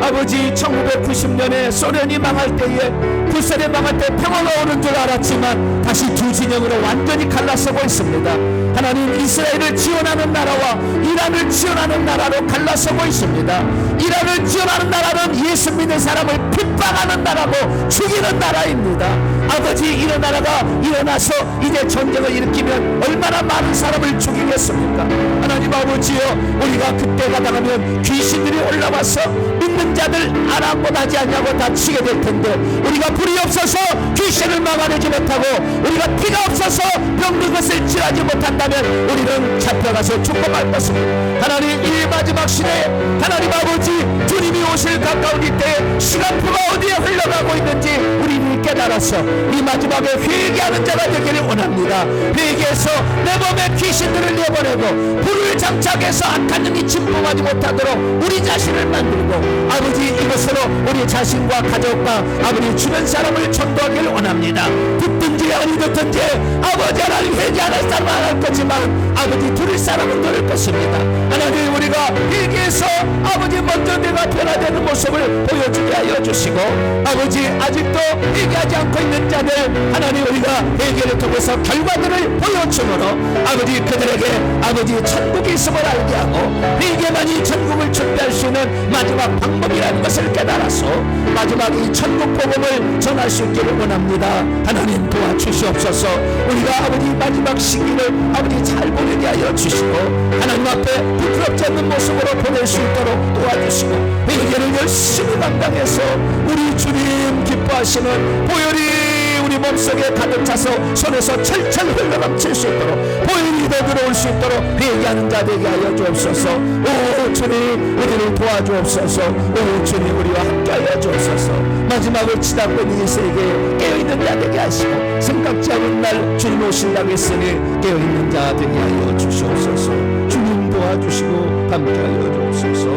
아버지, 1990년에 소련이 망할 때에, 불살이 망할 때 평화가 오는 줄 알았지만 다시 두 진영으로 완전히 갈라서고 있습니다. 하나님, 이스라엘을 지원하는 나라와 이란을 지원하는 나라로 갈라서고 있습니다. 이란을 지원하는 나라는 예수 믿는 사람을 핍박하는 나라고 죽이는 나라입니다. 아버지, 이런 나라가 일어나서 이제 전쟁을 일으키면 얼마나 많은 사람을 죽이겠습니까? 하나님 아버지여, 우리가 그때가 나가면 귀신들이 올라와서 믿는 자들 아랑곳하지 않냐고 다치게 될 텐데, 우리가 불이 없어서 귀신을 막아내지 못하고 우리가 피가 없어서 병든 것을治하지 못한다면 우리는 잡혀가서 죽고 말 것입니다. 하나님, 이 마지막 시대에 하나님 아버지, 주님이 오실 가까운 이때에 시간표가 어디에 흘러가고 있는지 우리는 깨달아서 이 마지막에 회개하는 자가 되기를 원합니다. 회개해서 내 몸에 귀신들을 내보내고 불을 장착해서 악한 영이 침범하지 못하도록 우리 자신을 만들고, 아버지, 이것으로 우리 자신과 가족과 아버지 주변 사람을 전도하기를 원합니다. 듣든지 아니 듣든지 아버지, 하나님 회개하는 사람은 안 할 거지만 아버지 들을 사람은 들을 것입니다. 하나님, 우리가 회개해서 아버지 먼저 내가 변화되는 모습을 보여주게 하여 주시고, 아버지, 아직도 회개하지 않고 있는 자들 하나님, 우리가 회개를 통해서 결과들을 보여주므로 아버지, 그들에게 아버지 천국이 있음을 알게 하고 회개만이 천국을 준비할 수 있는 마지막 방법이라는 것을 깨달아서 마지막 이 천국 복음을 전할 수 있기를 원합니다. 하나님 도와주시옵소서. 우리가 아버지 마지막 시기를 아버지 잘 보내게 하여 주시고 하나님 앞에 부끄럽지 않는 모습으로 보낼 수 있도록 도와주시고 회개를 열심히 감당해서 우리 주님 기뻐하시는 보혈이 우리 몸속에 가득 차서 손에서 철철 흘러넘칠 수 있도록, 보혈이 더 들어올 수 있도록 회개하는 자 되게 하여 주옵소서. 오 주님, 우리를 도와주옵소서. 오 주님, 우리와 함께 하여 주옵소서. 마지막을 치닫고 있는 이 세계에 깨어있는 자 되게 하시고, 생각지 않은 날 주님 오신다고 했으니 깨어있는 자 되게 하여 주시옵소서. 주님 도와주시고 함께 하여 주옵소서.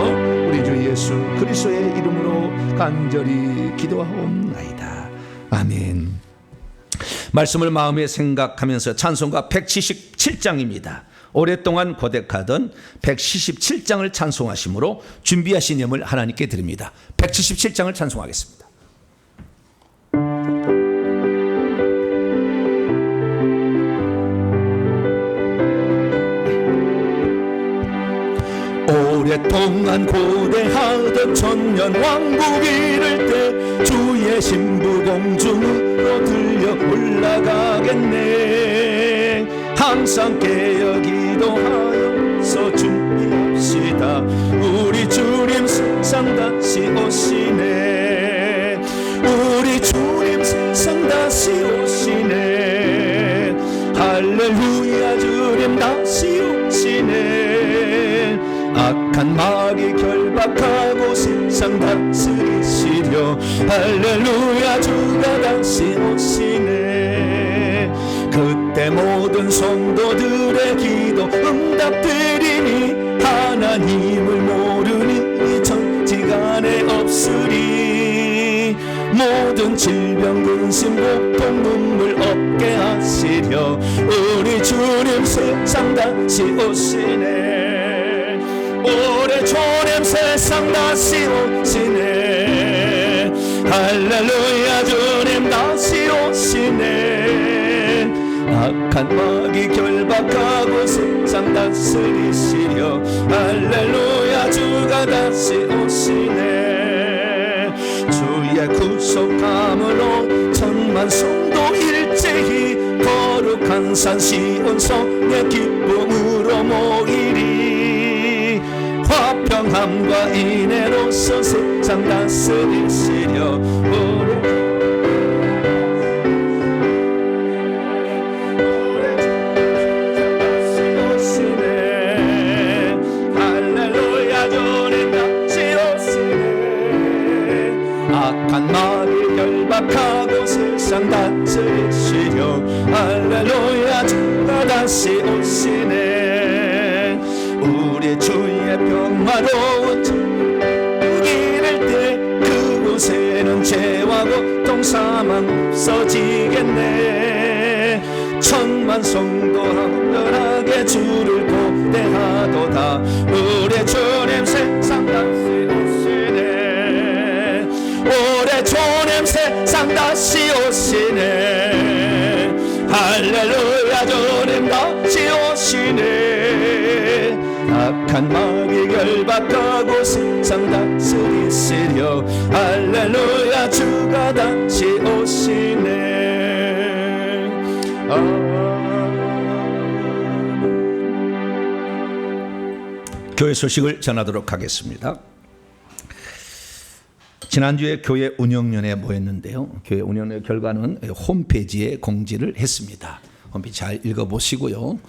우리 주 예수 그리스도의 이름으로 간절히 기도하옵나이다. 아멘. 말씀을 마음에 생각하면서 찬송가 177장입니다. 오랫동안 고백하던 177장을 찬송하심으로 준비하신 예물 하나님께 드립니다. 177장을 찬송하겠습니다. 오랫동안 고대하던 천년 왕국 이를 때 주의 신부 공중으로 들려 올라가겠네. 항상 깨어 기도하여서 준비합시다. 우리 주님 세상 다시 오시네. 우리 주님 세상 다시 오시네. 할렐루야, 주님 다시 오시네. 악한 마귀 결박하고 세상 다스리시려. 할렐루야, 주가 다시 오시네. 그때 모든 성도들의 기도 응답되리니 하나님을 모르니 천지간에 없으리. 모든 질병 근심 고통 눈물 없게 하시려. 우리 주님 세상 다시 오시네. 오래 주님 세상 다시 오시네. 할렐루야, 주님 다시 오시네. 악한 마귀 결박하고 세상 다스리시려. 할렐루야, 주가 다시 오시네. 주의 구속함으로 천만 성도 일제히 거룩한 산 시온 성의 기쁨으로 모이리. 화평함과 인애로 받아가고서 세상 다스리시려 악한 말을 결박하고 세상 다스리시려 할렐루야 주가 다시 오시네 우리 주의 평화로운 길을 때 그곳에는 죄와 고통 사망 없어지겠네 천만 성도 하늘하게 주를 고대하도다 우리 주님 세상 다시 올해 주님 세상 다시 오시네 할렐루야 주님 다시 오시네 악한 마귀 결박하고 세상 다스리시려 할렐루야 주가 다시 오시네 교회 소식을 전하도록 하겠습니다. 지난주에 교회 운영위원회에 모였는데요. 교회 운영위원회 결과는 홈페이지에 공지를 했습니다. 홈페이지 잘 읽어보시고요.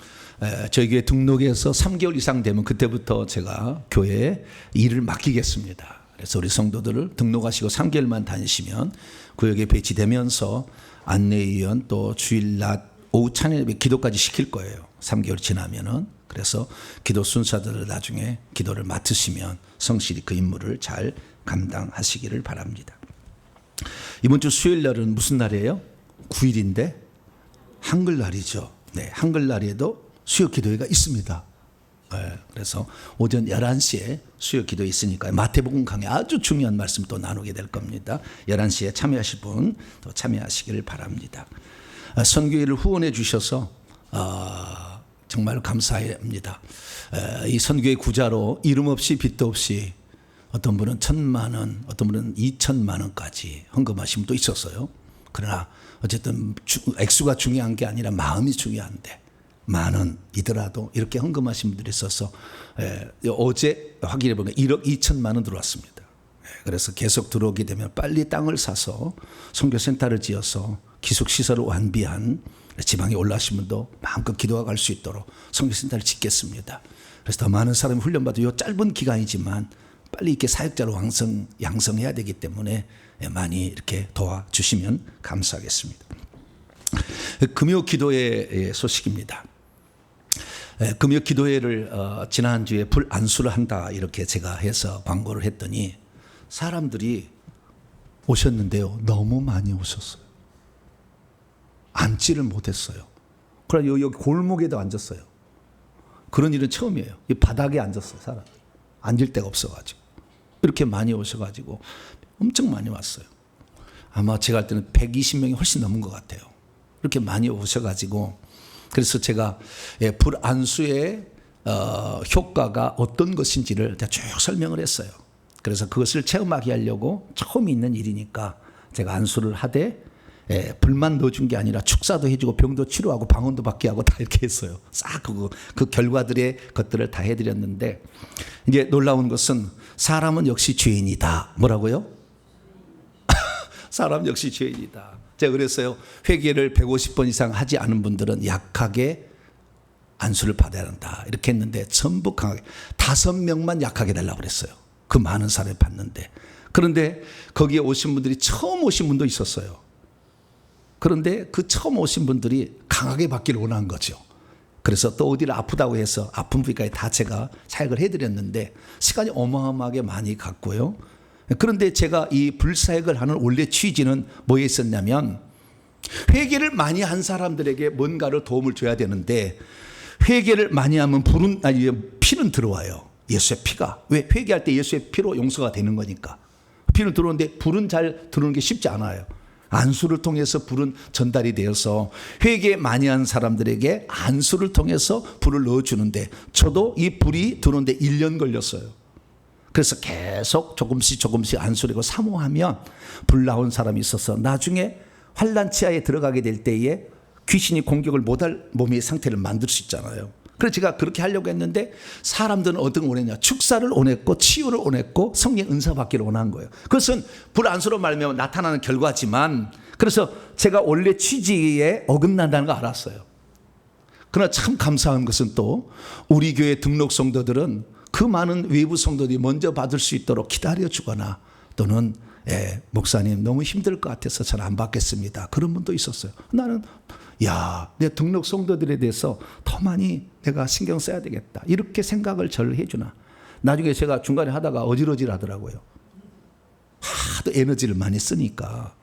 저희 교회 등록해서 3개월 이상 되면 그때부터 제가 교회에 일을 맡기겠습니다. 그래서 우리 성도들을 등록하시고 3개월만 다니시면 구역에 배치되면서 안내위원 또 주일 낮 오후 찬양 예배 기도까지 시킬 거예요. 3개월 지나면은. 그래서 기도 순서들을 나중에 기도를 맡으시면 성실히 그 임무를 잘 감당하시기를 바랍니다. 이번 주 수요일 날은 무슨 날이에요? 9일인데 한글날이죠. 네, 한글날에도 수요 기도회가 있습니다. 네, 그래서 오전 11시에 수요 기도회 있으니까 마태복음 강의 아주 중요한 말씀 또 나누게 될 겁니다. 11시에 참여하실 분 또 참여하시기를 바랍니다. 선교회를 후원해 주셔서 정말 감사합니다. 이 선교회 구자로 이름 없이 빚도 없이 어떤 분은 1,000만 원, 어떤 분은 2,000만 원까지 헌금하신 분도 있었어요. 그러나 어쨌든 액수가 중요한 게 아니라 마음이 중요한데 10,000원이더라도 이렇게 헌금하신 분들이 있어서 어제 확인해 보니까 1억 2천만 원 들어왔습니다. 그래서 계속 들어오게 되면 빨리 땅을 사서 선교센터를 지어서 기숙시설을 완비한 지방에 올라오신 분도 마음껏 기도가 갈 수 있도록 선교센터를 짓겠습니다. 그래서 더 많은 사람이 훈련받아 이 짧은 기간이지만 빨리 이렇게 사역자로 양성해야 되기 때문에 많이 이렇게 도와주시면 감사하겠습니다. 금요 기도회 소식입니다. 금요 기도회를 지난주에 불안수를 한다 이렇게 제가 해서 광고를 했더니 사람들이 오셨는데요. 너무 많이 오셨어요. 앉지를 못했어요. 그러나 여기 골목에도 앉았어요. 그런 일은 처음이에요. 이 바닥에 앉았어요. 사람 앉을 데가 없어가지고 이렇게 많이 오셔가지고 엄청 많이 왔어요. 아마 제가 할 때는 120명이 훨씬 넘은 것 같아요. 이렇게 많이 오셔가지고 그래서 제가 불안수의 효과가 어떤 것인지를 쭉 설명을 했어요. 그래서 그것을 체험하게 하려고 처음 있는 일이니까 제가 안수를 하되 불만 넣어준 게 아니라 축사도 해주고 병도 치료하고 방언도 받게 하고 다 이렇게 했어요. 싹 그 결과들의 것들을 다 해드렸는데 이제 놀라운 것은 사람은 역시 죄인이다. 뭐라고요? 사람 역시 죄인이다. 제가 그랬어요. 회개를 150번 이상 하지 않은 분들은 약하게 안수를 받아야 한다. 이렇게 했는데 전부 강하게 5명만 약하게 달라고 그랬어요. 그 많은 사람이 받는데. 그런데 거기에 오신 분들이 처음 오신 분도 있었어요. 그런데 그 처음 오신 분들이 강하게 받기를 원한 거죠. 그래서 또 어디를 아프다고 해서 아픈 부위까지 다 제가 사역을 해드렸는데 시간이 어마어마하게 많이 갔고요. 그런데 제가 이 불사역을 하는 원래 취지는 뭐에 있었냐면 회개를 많이 한 사람들에게 뭔가를 도움을 줘야 되는데 회개를 많이 하면 피는 들어와요. 예수의 피가. 왜? 회개할 때 예수의 피로 용서가 되는 거니까. 피는 들어오는데 불은 잘 들어오는 게 쉽지 않아요. 안수를 통해서 불은 전달이 되어서 회개 많이 한 사람들에게 안수를 통해서 불을 넣어주는데 저도 이 불이 들어오는데 1년 걸렸어요. 그래서 계속 조금씩 안수를 하고 사모하면 불 나온 사람이 있어서 나중에 환난 치하에 들어가게 될 때에 귀신이 공격을 못할 몸의 상태를 만들 수 있잖아요. 그래서 제가 그렇게 하려고 했는데 사람들은 어떤 걸 원했냐? 축사를 원했고 치유를 원했고 성령 은사 받기를 원한 거예요. 그것은 불안수로 말미암아 나타나는 결과지만, 그래서 제가 원래 취지에 어긋난다는 거 알았어요. 그러나 참 감사한 것은 또 우리 교회 등록 성도들은 그 많은 외부 성도들이 먼저 받을 수 있도록 기다려주거나 또는 목사님 너무 힘들 것 같아서 잘 안 받겠습니다, 그런 분도 있었어요. 나는 내 등록 성도들에 대해서 더 많이 내가 신경 써야 되겠다, 이렇게 생각을 절 해주나. 나중에 제가 중간에 하다가 어질어질 하더라고요. 하도 에너지를 많이 쓰니까.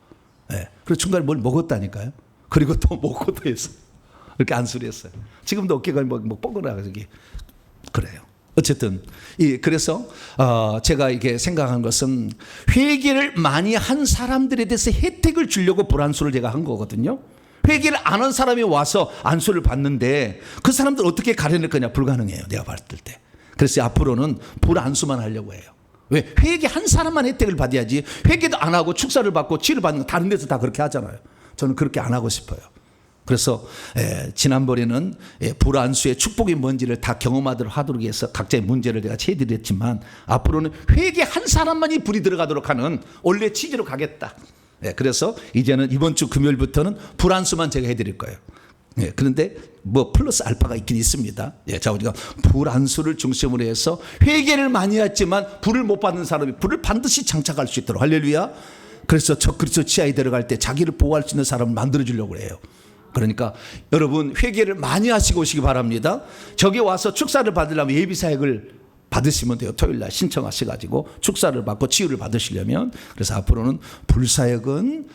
그래서 중간에 뭘 먹었다니까요. 그리고 또 먹고 또 했어요. 이렇게 안수를 했어요. 지금도 어깨가 뭐 뻐근하고 그래요. 어쨌든 그래서 제가 이게 생각한 것은 회개를 많이 한 사람들에 대해서 혜택을 주려고 불안수를 제가 한 거거든요. 회개를 안 한 사람이 와서 안수를 받는데 그 사람들 어떻게 가려낼 거냐? 불가능해요, 내가 봤을 때. 그래서 앞으로는 불안수만 하려고 해요. 왜? 회개 한 사람만 혜택을 받아야지, 회개도 안 하고 축사를 받고 치유를 받는 거 다른 데서 다 그렇게 하잖아요. 저는 그렇게 안 하고 싶어요. 그래서 지난번에는 불안수의 축복이 뭔지를 다 경험하도록 하도록 해서 각자의 문제를 제가 해드렸지만, 앞으로는 회개 한 사람만이 불이 들어가도록 하는 원래 취지로 가겠다. 그래서 이제는 이번 주 금요일부터는 불안수만 제가 해드릴 거예요. 그런데 뭐 플러스 알파가 있긴 있습니다. 자, 우리가 불안수를 중심으로 해서 회개를 많이 했지만 불을 못 받는 사람이 불을 반드시 장착할 수 있도록, 할렐루야. 그래서 저 그리스도 지하에 들어갈 때 자기를 보호할 수 있는 사람을 만들어 주려고 해요. 그러니까 여러분 회개를 많이 하시고 오시기 바랍니다. 저기 와서 축사를 받으려면 예비 사역을 받으시면 돼요. 토요일 날 신청하셔가지고 축사를 받고 치유를 받으시려면. 그래서 앞으로는 불사역은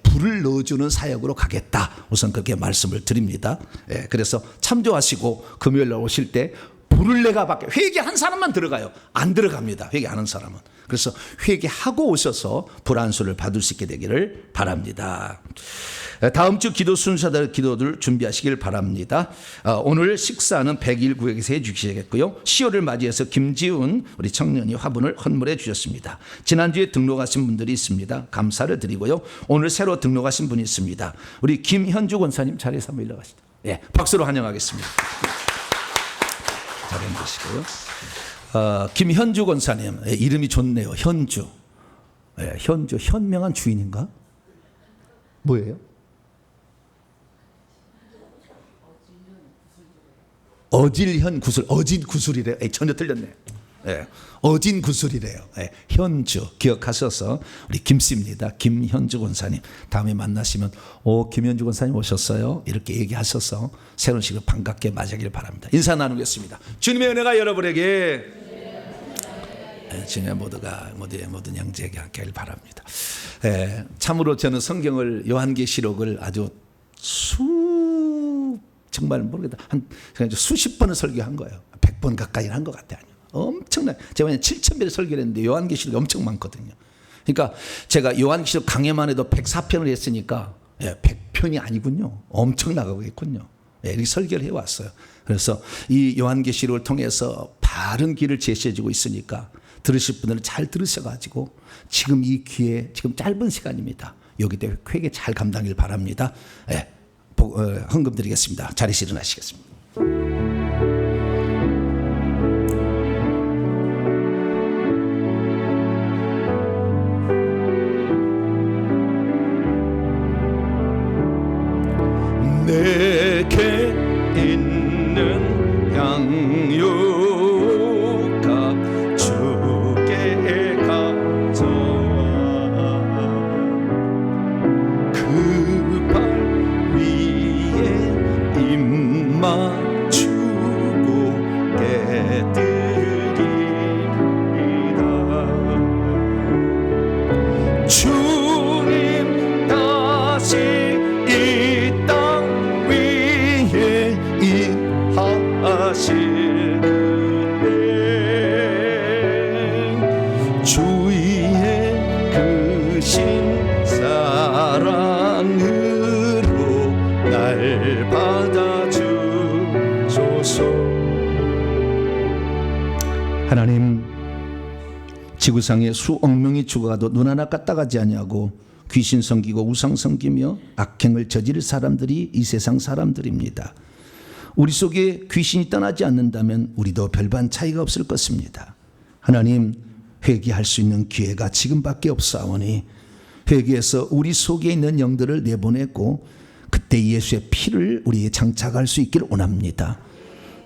불을 넣어주는 사역으로 가겠다, 우선 그렇게 말씀을 드립니다. 그래서 참조하시고 금요일 날 오실 때 불을 내가 받게, 회개한 사람만 들어가요. 안 들어갑니다, 회개하는 사람은. 그래서 회개하고 오셔서 불안수를 받을 수 있게 되기를 바랍니다. 다음 주 기도 순서대로 기도들 준비하시길 바랍니다. 오늘 식사는 100일 구역에서 해주시겠고요. 10월을 맞이해서 김지훈 우리 청년이 화분을 헌물해 주셨습니다. 지난주에 등록하신 분들이 있습니다. 감사를 드리고요. 오늘 새로 등록하신 분이 있습니다. 우리 김현주 권사님 자리에서 한번 일어나시죠. 박수로 환영하겠습니다. 자리에 앉으시고요. 김현주 권사님, 이름이 좋네요. 현주. 현주, 현명한 주인인가? 뭐예요? 어질현 구슬, 어진 구슬이래요. 전혀 틀렸네요. 어진 구슬이래요. 현주 기억하셔서 우리 김씨입니다. 김현주 권사님 다음에 만나시면 김현주 권사님 오셨어요, 이렇게 얘기하셔서 새로운 시간 반갑게 맞이하기를 바랍니다. 인사 나누겠습니다. 주님의 은혜가 여러분에게, 주님의 모든 형제에게 함께하길 바랍니다. 참으로 저는 성경을, 요한계시록을 아주 정말 모르겠다, 한 수십 번을 설교한 거예요. 100번 가까이 한 것 같아요. 엄청나요. 제가 7,000배를 설교를 했는데 요한계시록이 엄청 많거든요. 그러니까 제가 요한계시록 강해만 해도 104편을 했으니까 100편이 아니군요. 엄청 나가겠군요. 이렇게 설교를 해왔어요. 그래서 이 요한계시록을 통해서 바른 길을 제시해주고 있으니까 들으실 분들은 잘 들으셔가지고 지금 이 기회에, 지금 짧은 시간입니다, 여기 때 회개 잘 감당하길 바랍니다. 헌금 드리겠습니다. 자리에서 일어나시겠습니다. 내게 있는 양육값 주께 가져와, 그 발 위에 입 맞추고 깨뜨리리다. 주님 다시 하실 그때 주의 크신 사랑으로 날 받아주소서. 하나님, 지구상에 수억 명이 죽어가도 눈 하나 까딱하지 아니하고 귀신 섬기고 우상 섬기며 악행을 저지를 사람들이 이 세상 사람들입니다. 우리 속에 귀신이 떠나지 않는다면 우리도 별반 차이가 없을 것입니다. 하나님, 회개할 수 있는 기회가 지금밖에 없사오니 회개해서 우리 속에 있는 영들을 내보내고 그때 예수의 피를 우리에 장착할 수 있기를 원합니다.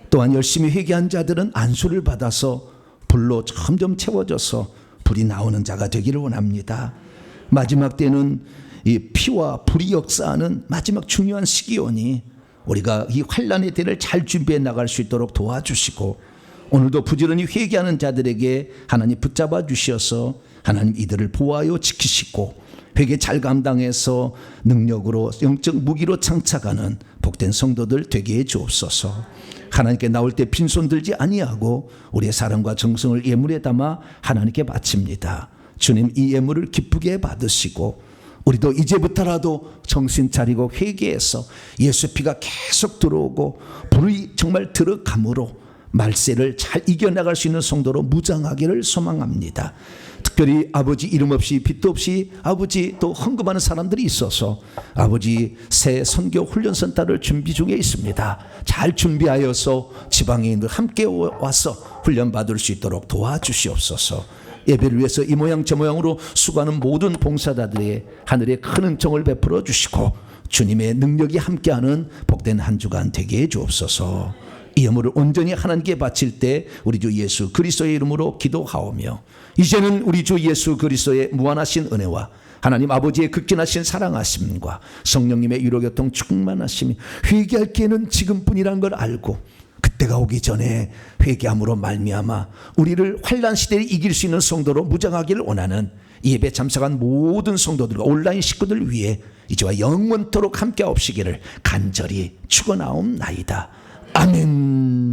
또한 열심히 회개한 자들은 안수를 받아서 불로 점점 채워져서 불이 나오는 자가 되기를 원합니다. 마지막 때는 이 피와 불이 역사하는 마지막 중요한 시기오니 우리가 이 환난의 때를 잘 준비해 나갈 수 있도록 도와주시고 오늘도 부지런히 회개하는 자들에게 하나님 붙잡아 주셔서 하나님 이들을 보호하여 지키시고 회개 잘 감당해서 능력으로 영적 무기로 장착하는 복된 성도들 되게 해 주옵소서. 하나님께 나올 때 빈손 들지 아니하고 우리의 사랑과 정성을 예물에 담아 하나님께 바칩니다. 주님, 이 예물을 기쁘게 받으시고 우리도 이제부터라도 정신 차리고 회개해서 예수 피가 계속 들어오고 불이 정말 들어감으로 말세를 잘 이겨나갈 수 있는 성도로 무장하기를 소망합니다. 특별히 아버지 이름 없이 빛도 없이 아버지 또 헌금하는 사람들이 있어서 아버지 새 선교 훈련선 따를 준비 중에 있습니다. 잘 준비하여서 지방인들 함께 와서 훈련 받을 수 있도록 도와주시옵소서. 예배를 위해서 이 모양 저 모양으로 수고하는 모든 봉사자들에게 하늘의 큰 은총을 베풀어 주시고 주님의 능력이 함께하는 복된 한 주간 되게 해 주옵소서. 이 예물을 온전히 하나님께 바칠 때 우리 주 예수 그리스도의 이름으로 기도하오며 이제는 우리 주 예수 그리스도의 무한하신 은혜와 하나님 아버지의 극진하신 사랑하심과 성령님의 위로교통 충만하심이 회개할 기회는 지금뿐이란 걸 알고 그때가 오기 전에 회개함으로 말미암아 우리를 환난 시대에 이길 수 있는 성도로 무장하기를 원하는 이 예배 참석한 모든 성도들과 온라인 식구들 위해 이제와 영원토록 함께 하옵시기를 간절히 축원하옵나이다. 아멘.